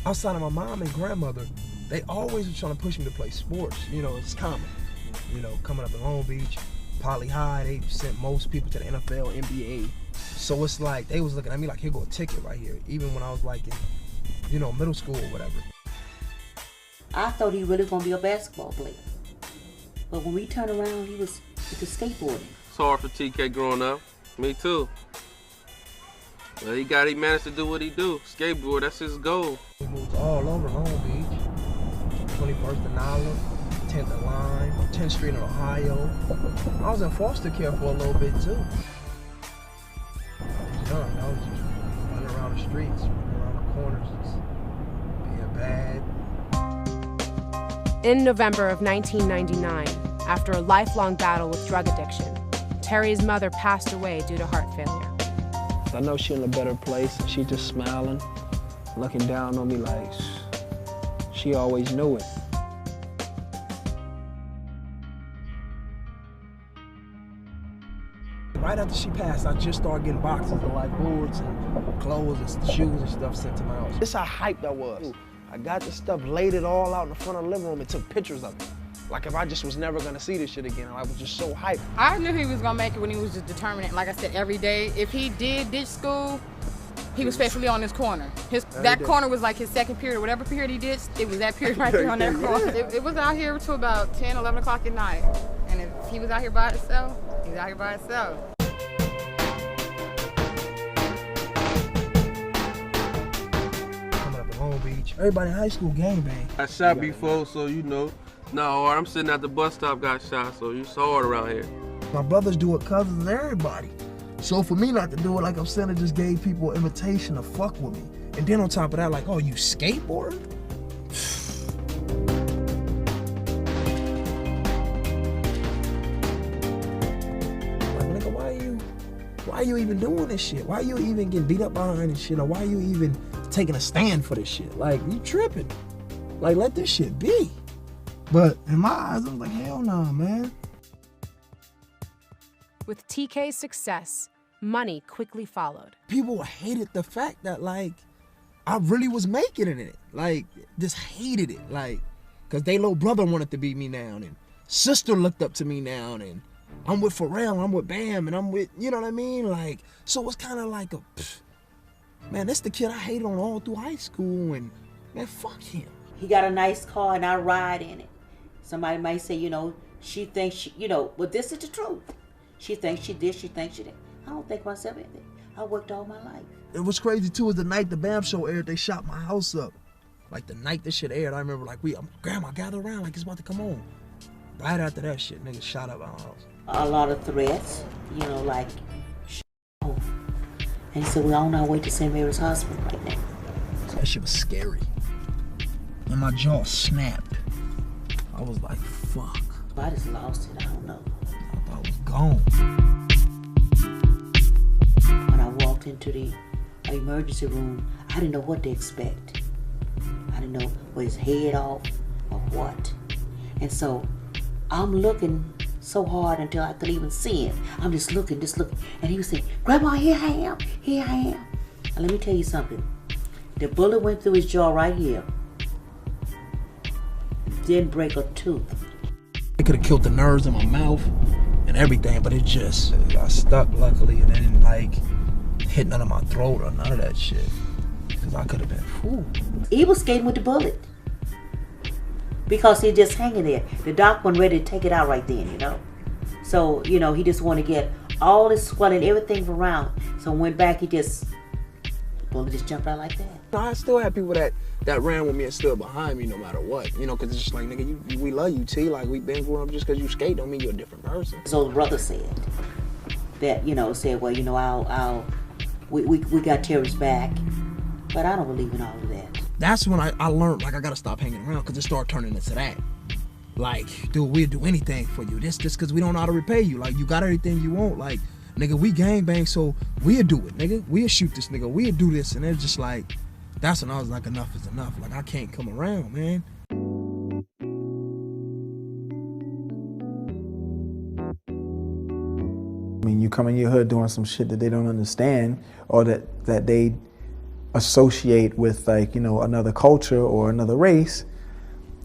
Outside of my mom and grandmother, they always were trying to push me to play sports. You know, it's common. You know, coming up in Long Beach, Poly High, they sent most people to the NFL, NBA. So it's like, they was looking at me like, here go a ticket right here, even when I was like in, you know, middle school or whatever. I thought he really gonna be a basketball player. But when we turned around, he was into skateboarding. It's hard for TK growing up. Me too. Well, he managed to do what he do. Skateboard, that's his goal. We moved all over Long Beach, 21st and Nala, 10th and Lime, 10th Street in Ohio. I was in foster care for a little bit too. I was young, I was just running around the streets, running around the corners, just being bad. In November of 1999, after a lifelong battle with drug addiction, Terry's mother passed away due to heart failure. I know she's in a better place, and she's just smiling, looking down on me like she always knew it. Right after she passed, I just started getting boxes of like boards and clothes and shoes and stuff sent to my house. This how hyped I was. I got the stuff, laid it all out in the front of the living room and took pictures of it. Like if I just was never gonna see this shit again, I was just so hyped. I knew he was gonna make it when he was just determined. Like I said, every day, if he did ditch school, he was faithfully on his corner. That corner was like his second period. Whatever period he ditched, it was that period right there on that corner. It was out here till about 10, 11 o'clock at night. And if he was out here by himself, he was out here by himself. Coming up in Long Beach, everybody in high school gangbang. I shot before, so you know. Not hard. I'm sitting at the bus stop, got shot, so it's hard around here. My brothers do it, cousins, everybody. So for me not to do it, like I'm saying, it just gave people an invitation to fuck with me. And then on top of that, like, oh, you skateboard? Like, nigga, why are you even doing this shit? Why are you even getting beat up behind this shit? Or why are you even taking a stand for this shit? Like, you tripping. Like, let this shit be. But in my eyes, I was like, hell no, man. With TK's success, money quickly followed. People hated the fact that, like, I really was making it in it. Like, just hated it. Like, because they little brother wanted to be me now, and sister looked up to me now, and I'm with Pharrell, I'm with Bam, and I'm with, you know what I mean? Like, so it's kind of like a, man, that's the kid I hated on all through high school, and man, fuck him. He got a nice car and I ride in it. Somebody might say, you know, she thinks she, you know, but this is the truth. She thinks she did, she thinks she did. I don't think myself anything. I worked all my life. It was crazy too, is the night the Bam show aired, they shot my house up. Like the night this shit aired, I remember like Grandma, gather around like it's about to come on. Right after that shit, niggas shot up our house. A lot of threats, you know, like, and he said, we're on our way to St. Mary's Hospital right now. That shit was scary. And my jaw snapped. I was like, fuck. I just lost it, I don't know. I thought I was gone. When I walked into the emergency room, I didn't know what to expect. I didn't know, was his head off or what. And so I'm looking so hard until I couldn't even see him. I'm just looking. And he was saying, Grandma, here I am. And let me tell you something. The bullet went through his jaw right here. Didn't break a tooth. It could have killed the nerves in my mouth and everything, but it just got stuck luckily, and it didn't like hit none of my throat or none of that shit. Cause I could have been fooled. He was skating with the bullet. Because he just hanging there. The doc wasn't ready to take it out right then, you know. So, you know, he just wanted to get all his swelling, everything around. So went back, the bullet just jumped out like that. I still have people that ran with me and stood behind me no matter what. You know, cause it's just like, nigga, we love you, T. Like, we been growing up, just cause you skate don't mean you're a different person. His old brother said that, you know, well, you know, we got Terry's back. But I don't believe in all of that. That's when I learned, like, I gotta stop hanging around, because it started turning into that. Like, dude, we'll do anything for you. This just because we don't know how to repay you. Like, you got everything you want. Like, nigga, we gangbang, so we'll do it, nigga. We'll shoot this nigga. We'll do this. And it's just like, that's when I was like, enough is enough. Like, I can't come around, man. I mean, you come in your hood doing some shit that they don't understand, or that they associate with, like, you know, another culture or another race,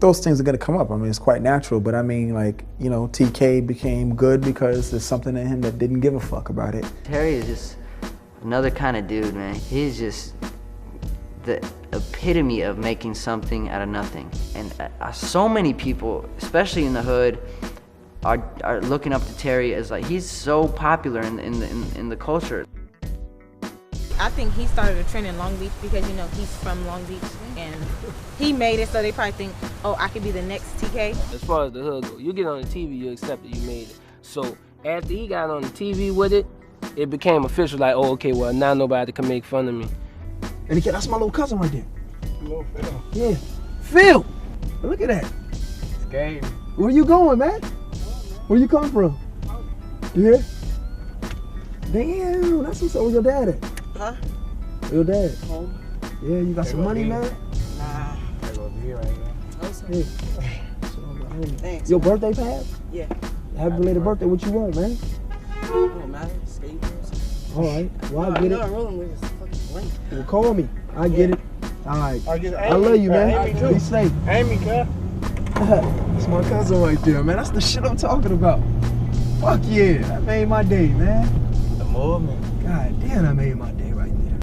those things are gonna come up. I mean, it's quite natural, but I mean, like, you know, TK became good because there's something in him that didn't give a fuck about it. Terry is just another kind of dude, man. He's just the epitome of making something out of nothing. And so many people, especially in the hood, are looking up to Terry as, like, he's so popular in the culture. I think he started a trend in Long Beach because, you know, he's from Long Beach and he made it, so they probably think, oh, I could be the next TK. As far as the hood goes, you get on the TV, you accept that you made it. So after he got on the TV with it, it became official, like, oh, okay, well, now nobody can make fun of me. And that's my little cousin right there. Little Phil. Yeah. Phil! Look at that. It's game. Where you going, man? Where you come from? You here? Damn, that's what's up with your dad at. Huh? Your dad? Home. Yeah, you got some money, man? Nah. I go be right now. Hey. Thanks. Your birthday passed? Yeah. Happy belated birthday. What you want, man? Don't matter. Skateboards. All right. Well, I get it. I'm rolling with this fucking link. Well, call me. I get it. All right. I love you, man. Be safe. Amy, cuz. That's my cousin right there, man. That's the shit I'm talking about. Fuck yeah. That made my day, man. The movement. God damn, that made my day right there.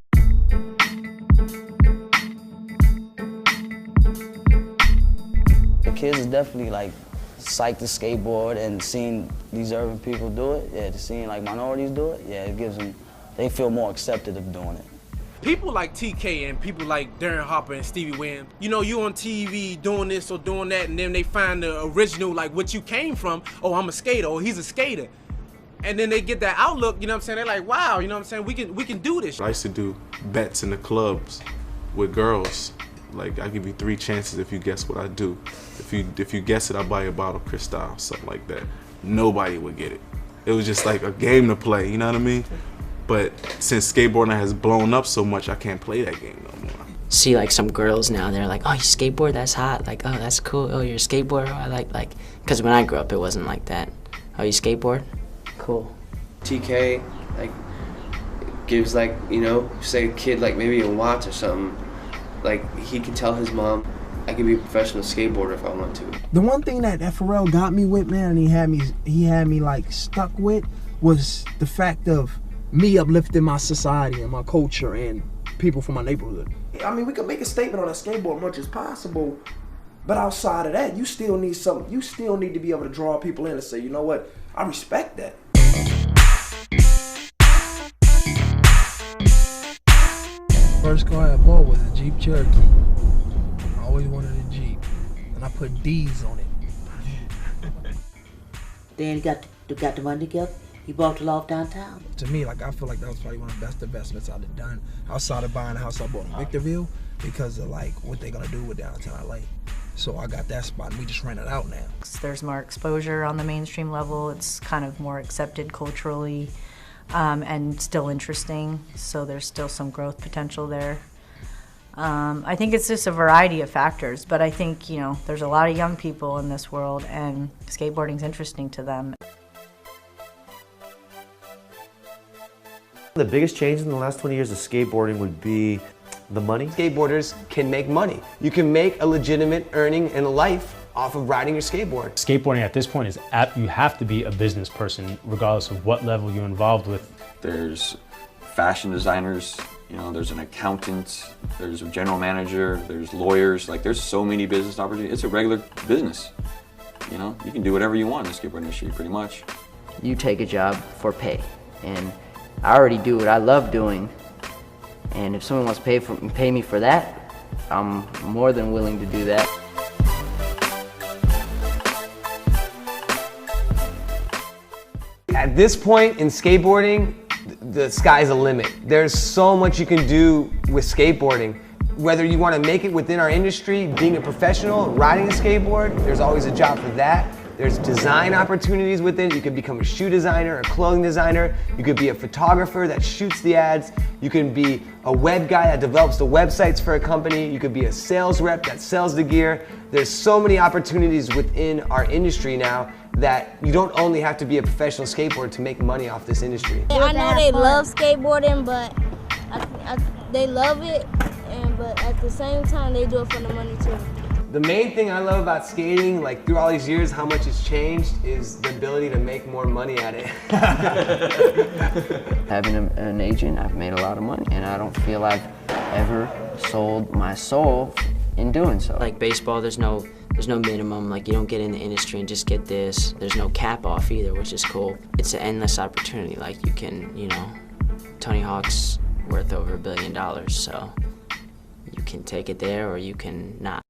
The kids is definitely like psyched to skateboard, and seeing these urban people do it, yeah, to seeing like minorities do it, yeah, it gives them, they feel more accepted of doing it. People like TK and people like Darren Harper and Stevie Williams, you know, you on TV doing this or doing that, and then they find the original, like what you came from. Oh, I'm a skater, or he's a skater. And then they get that outlook, you know what I'm saying? They're like, wow, you know what I'm saying? We can do this. I used to do bets in the clubs, with girls. Like, I give you 3 chances if you guess what I do. If you guess it, I'll buy you a bottle of Cristal, something like that. Nobody would get it. It was just like a game to play, you know what I mean? But since skateboarding has blown up so much, I can't play that game no more. See like some girls now, they're like, oh, you skateboard, that's hot. Like, oh, that's cool. Oh, you're a skateboarder. I like, because when I grew up, it wasn't like that. Oh, you skateboard? Cool. TK, like, gives, like, you know, say a kid like maybe a watch or something, like, he can tell his mom, I can be a professional skateboarder if I want to. The one thing that Pharrell got me with, man, and he had me like stuck with, was the fact of me uplifting my society and my culture and people from my neighborhood. I mean, we can make a statement on a skateboard much as possible, but outside of that, you still need something. You still need to be able to draw people in and say, you know what, I respect that. First car I bought was a Jeep Cherokee. I always wanted a Jeep, and I put D's on it. Then he got the money together. He bought the loft downtown. To me, like, I feel like that was probably one of the best investments I've done outside of buying a house I bought in Victorville, because of like what they're gonna do with downtown LA. So I got that spot, and we just rent it out now. There's more exposure on the mainstream level. It's kind of more accepted culturally. And still interesting, so there's still some growth potential there. I think it's just a variety of factors, but I think, you know, there's a lot of young people in this world, and skateboarding's interesting to them. The biggest change in the last 20 years of skateboarding would be the money. Skateboarders can make money. You can make a legitimate earning and a life off of riding your skateboard. Skateboarding at this point is you have to be a business person regardless of what level you're involved with. There's fashion designers, you know, there's an accountant, there's a general manager, there's lawyers, like there's so many business opportunities. It's a regular business, you know? You can do whatever you want in the skateboard industry, pretty much. You take a job for pay, and I already do what I love doing, and if someone wants to pay me for that, I'm more than willing to do that. At this point in skateboarding, the sky's the limit. There's so much you can do with skateboarding. Whether you want to make it within our industry, being a professional, riding a skateboard, there's always a job for that. There's design opportunities with it. You could become a shoe designer, a clothing designer. You could be a photographer that shoots the ads. You can be a web guy that develops the websites for a company. You could be a sales rep that sells the gear. There's so many opportunities within our industry now that you don't only have to be a professional skateboarder to make money off this industry. I know they love skateboarding, but they love it, but at the same time they do it for the money too. The main thing I love about skating, like through all these years, how much it's changed, is the ability to make more money at it. Having an agent, I've made a lot of money, and I don't feel I've ever sold my soul in doing so. Like baseball, there's no minimum. Like, you don't get in the industry and just get this. There's no cap off either, which is cool. It's an endless opportunity. Like, you can, you know, Tony Hawk's worth over $1 billion, so you can take it there or you can not.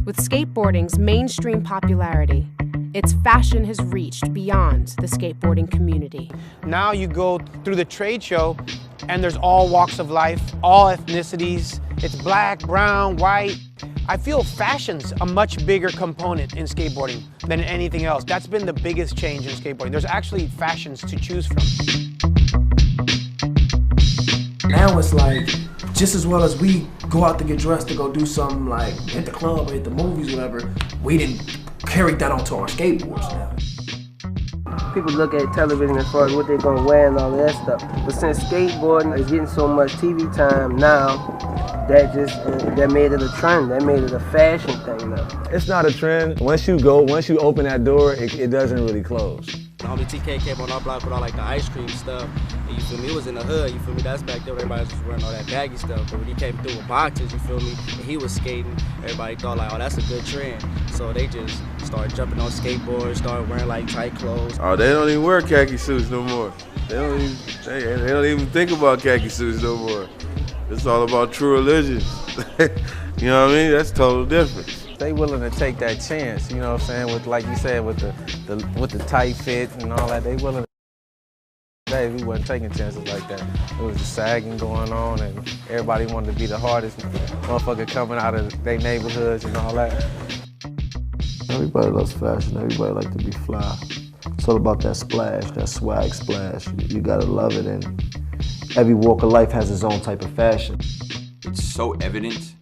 With skateboarding's mainstream popularity, its fashion has reached beyond the skateboarding community. Now you go through the trade show and there's all walks of life, all ethnicities. It's black, brown, white. I feel fashion's a much bigger component in skateboarding than anything else. That's been the biggest change in skateboarding. There's actually fashions to choose from. Now it's like, just as well as we go out to get dressed to go do something like hit the club or hit the movies, whatever, we didn't carry that onto our skateboards now. People look at television as far as what they're gonna wear and all that stuff. But since skateboarding is getting so much TV time now, that made it a trend. That made it a fashion thing now. It's not a trend. Once you open that door, it doesn't really close. Homie TK came on our block with all like the ice cream stuff. And you feel me? It was in the hood, you feel me? That's back there when everybody was just wearing all that baggy stuff. But when he came through with boxes, you feel me? And he was skating, everybody thought like, oh, that's a good trend. So they just started jumping on skateboards, started wearing like tight clothes. Oh, they don't even wear khaki suits no more. They don't even think about khaki suits no more. It's all about true religion. You know what I mean? That's total difference. They willing to take that chance, you know what I'm saying? With, like you said, with the tight fit and all that, they willing to Hey, we wasn't taking chances like that. It was just sagging going on, and everybody wanted to be the hardest motherfucker coming out of their neighborhoods and all that. Everybody loves fashion. Everybody likes to be fly. It's all about that splash, that swag splash. You gotta love it, and every walk of life has its own type of fashion. It's so evident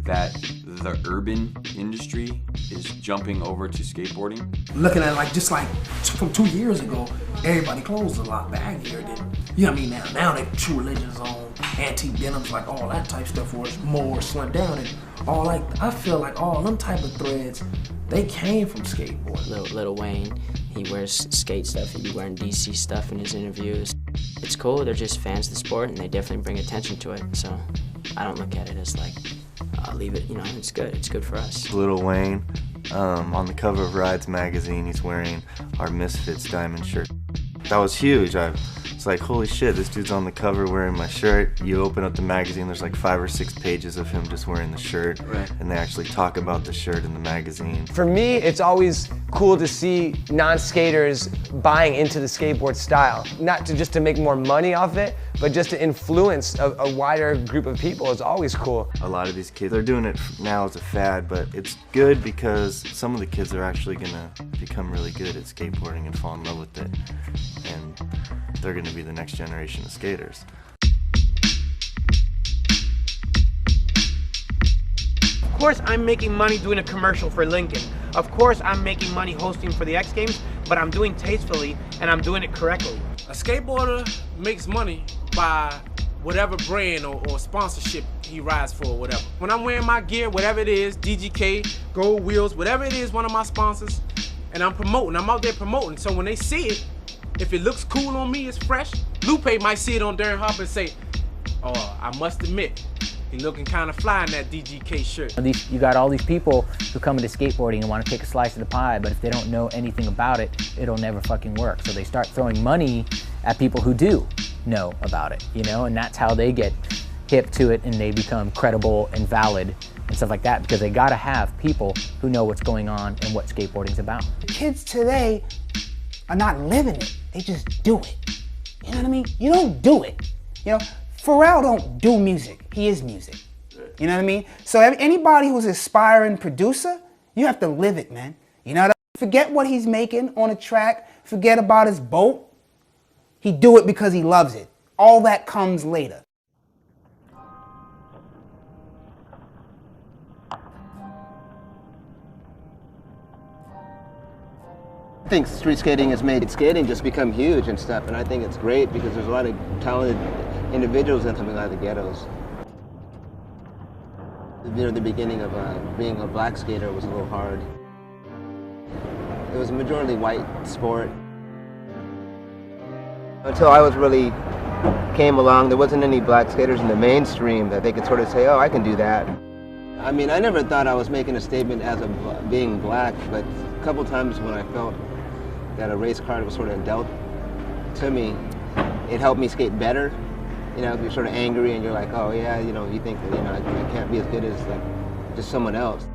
that the urban industry is jumping over to skateboarding. Looking at it just like from 2 years ago, everybody clothes a lot baggier than, you know what I mean, now they True Religion's on, antique denims, like all that type stuff where it's more slimmed down, and all I feel like all them type of threads, they came from skateboarding. Lil Wayne, he wears skate stuff, he be wearing DC stuff in his interviews. It's cool, they're just fans of the sport and they definitely bring attention to it, so I don't look at it as like, leave it, it's good for us. Lil Wayne, on the cover of Rides magazine, he's wearing our Misfits diamond shirt. That was huge. It's like, holy shit, this dude's on the cover wearing my shirt. You open up the magazine, there's like 5 or 6 pages of him just wearing the shirt. Right. And they actually talk about the shirt in the magazine. For me, it's always cool to see non-skaters buying into the skateboard style. Not just to make more money off it, but just to influence a wider group of people is always cool. A lot of these kids, they're doing it now as a fad, but it's good because some of the kids are actually gonna become really good at skateboarding and fall in love with it. And they're gonna be the next generation of skaters. Of course I'm making money doing a commercial for Lincoln. Of course I'm making money hosting for the X Games, but I'm doing tastefully and I'm doing it correctly. A skateboarder makes money by whatever brand or sponsorship he rides for or whatever. When I'm wearing my gear, whatever it is, DGK, Gold Wheels, whatever it is, one of my sponsors, and I'm out there promoting. So when they see it, if it looks cool on me, it's fresh, Lupe might see it on Darren Hop and say, oh, I must admit, he looking kind of fly in that DGK shirt. You got all these people who come into skateboarding and want to take a slice of the pie, but if they don't know anything about it, it'll never fucking work. So they start throwing money at people who do know about it, and that's how they get hip to it and they become credible and valid and stuff like that, because they gotta have people who know what's going on and what skateboarding's about. Kids today are not living it, they just do it. You know what I mean? You don't do it. Pharrell don't do music, he is music. You know what I mean? So anybody who's an aspiring producer, you have to live it, man. You know what I mean? Forget what he's making on a track, forget about his boat. He do it because he loves it. All that comes later. I think street skating has made skating just become huge and stuff, and I think it's great because there's a lot of talented individuals in coming out of the ghettos. The beginning of being a black skater was a little hard. It was a majority white sport. Until I really came along, there wasn't any black skaters in the mainstream that they could sort of say, oh, I can do that. I mean, I never thought I was making a statement as being black, but a couple times when I felt that a race card was sort of dealt to me, it helped me skate better. If you're sort of angry and you're like, oh yeah, you think that, I can't be as good as just someone else.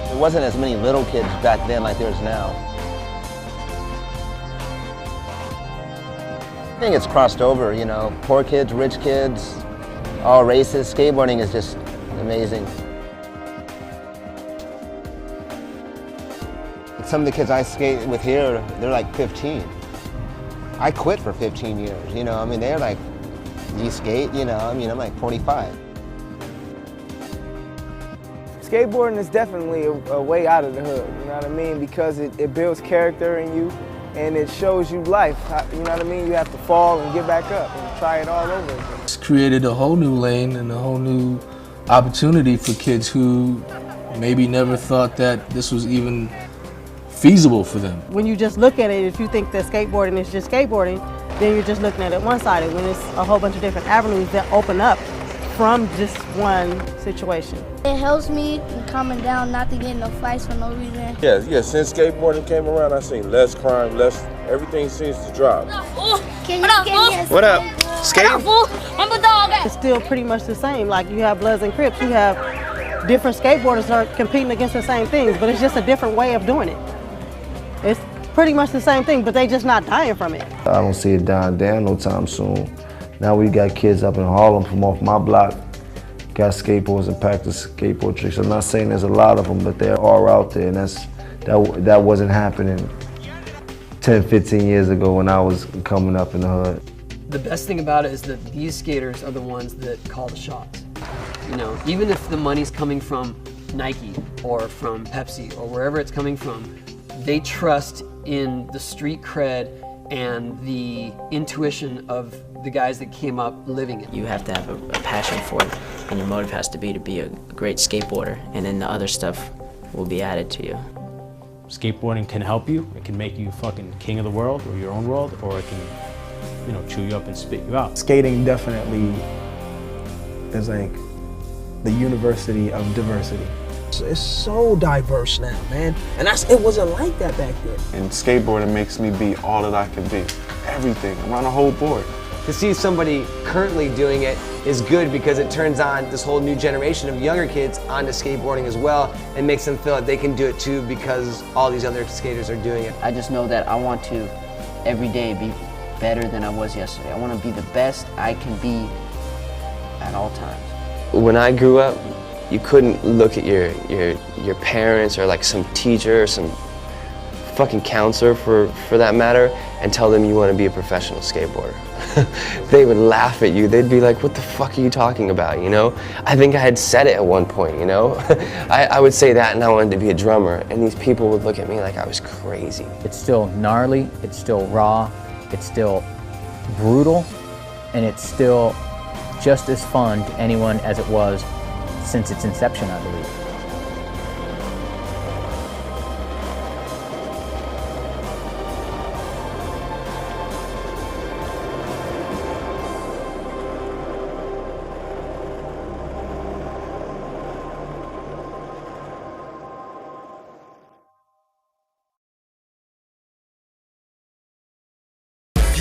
There wasn't as many little kids back then like there's now. I think it's crossed over, poor kids, rich kids, all races. Skateboarding is just amazing. Some of the kids I skate with here, they're like 15. I quit for 15 years, they're like, do you skate? I'm like 45. Skateboarding is definitely a way out of the hood, you know what I mean? Because it builds character in you and it shows you life, you know what I mean? You have to fall and get back up and try it all over again. It's created a whole new lane and a whole new opportunity for kids who maybe never thought that this was even feasible for them. When you just look at it, if you think that skateboarding is just skateboarding, then you're just looking at it one-sided, when it's a whole bunch of different avenues that open up from just one situation. It helps me calming down, not to get in no fights for no reason. Yeah, since skateboarding came around, I've seen less crime, everything seems to drop. Can you give me a What up? Skating? It's still pretty much the same. Like you have Bloods and Crips, you have different skateboarders that are competing against the same things, but it's just a different way of doing it. It's pretty much the same thing, but they just not dying from it. I don't see it dying down no time soon. Now we got kids up in Harlem from off my block, got skateboards and practice skateboard tricks. I'm not saying there's a lot of them, but they are out there, and that wasn't happening 10, 15 years ago when I was coming up in the hood. The best thing about it is that these skaters are the ones that call the shots. You know, even if the money's coming from Nike or from Pepsi or wherever it's coming from, they trust in the street cred and the intuition of the guys that came up living it. You have to have a passion for it, and your motive has to be a great skateboarder, and then the other stuff will be added to you. Skateboarding can help you. It can make you fucking king of the world or your own world, or it can, you know, chew you up and spit you out. Skating definitely is like the university of diversity. It's so diverse now, man. And it wasn't like that back then. And skateboarding makes me be all that I can be. Everything. I'm on a whole board. To see somebody currently doing it is good because it turns on this whole new generation of younger kids onto skateboarding as well and makes them feel that they can do it too because all these other skaters are doing it. I just know that I want to every day be better than I was yesterday. I want to be the best I can be at all times. When I grew up, you couldn't look at your parents or like some teacher or some fucking counselor for that matter and tell them you want to be a professional skateboarder. They would laugh at you. They'd be like, what the fuck are you talking about, you know? I think I had said it at one point, you know? I would say that and I wanted to be a drummer, and these people would look at me like I was crazy. It's still gnarly, it's still raw, it's still brutal, and it's still just as fun to anyone as it was since its inception, I believe.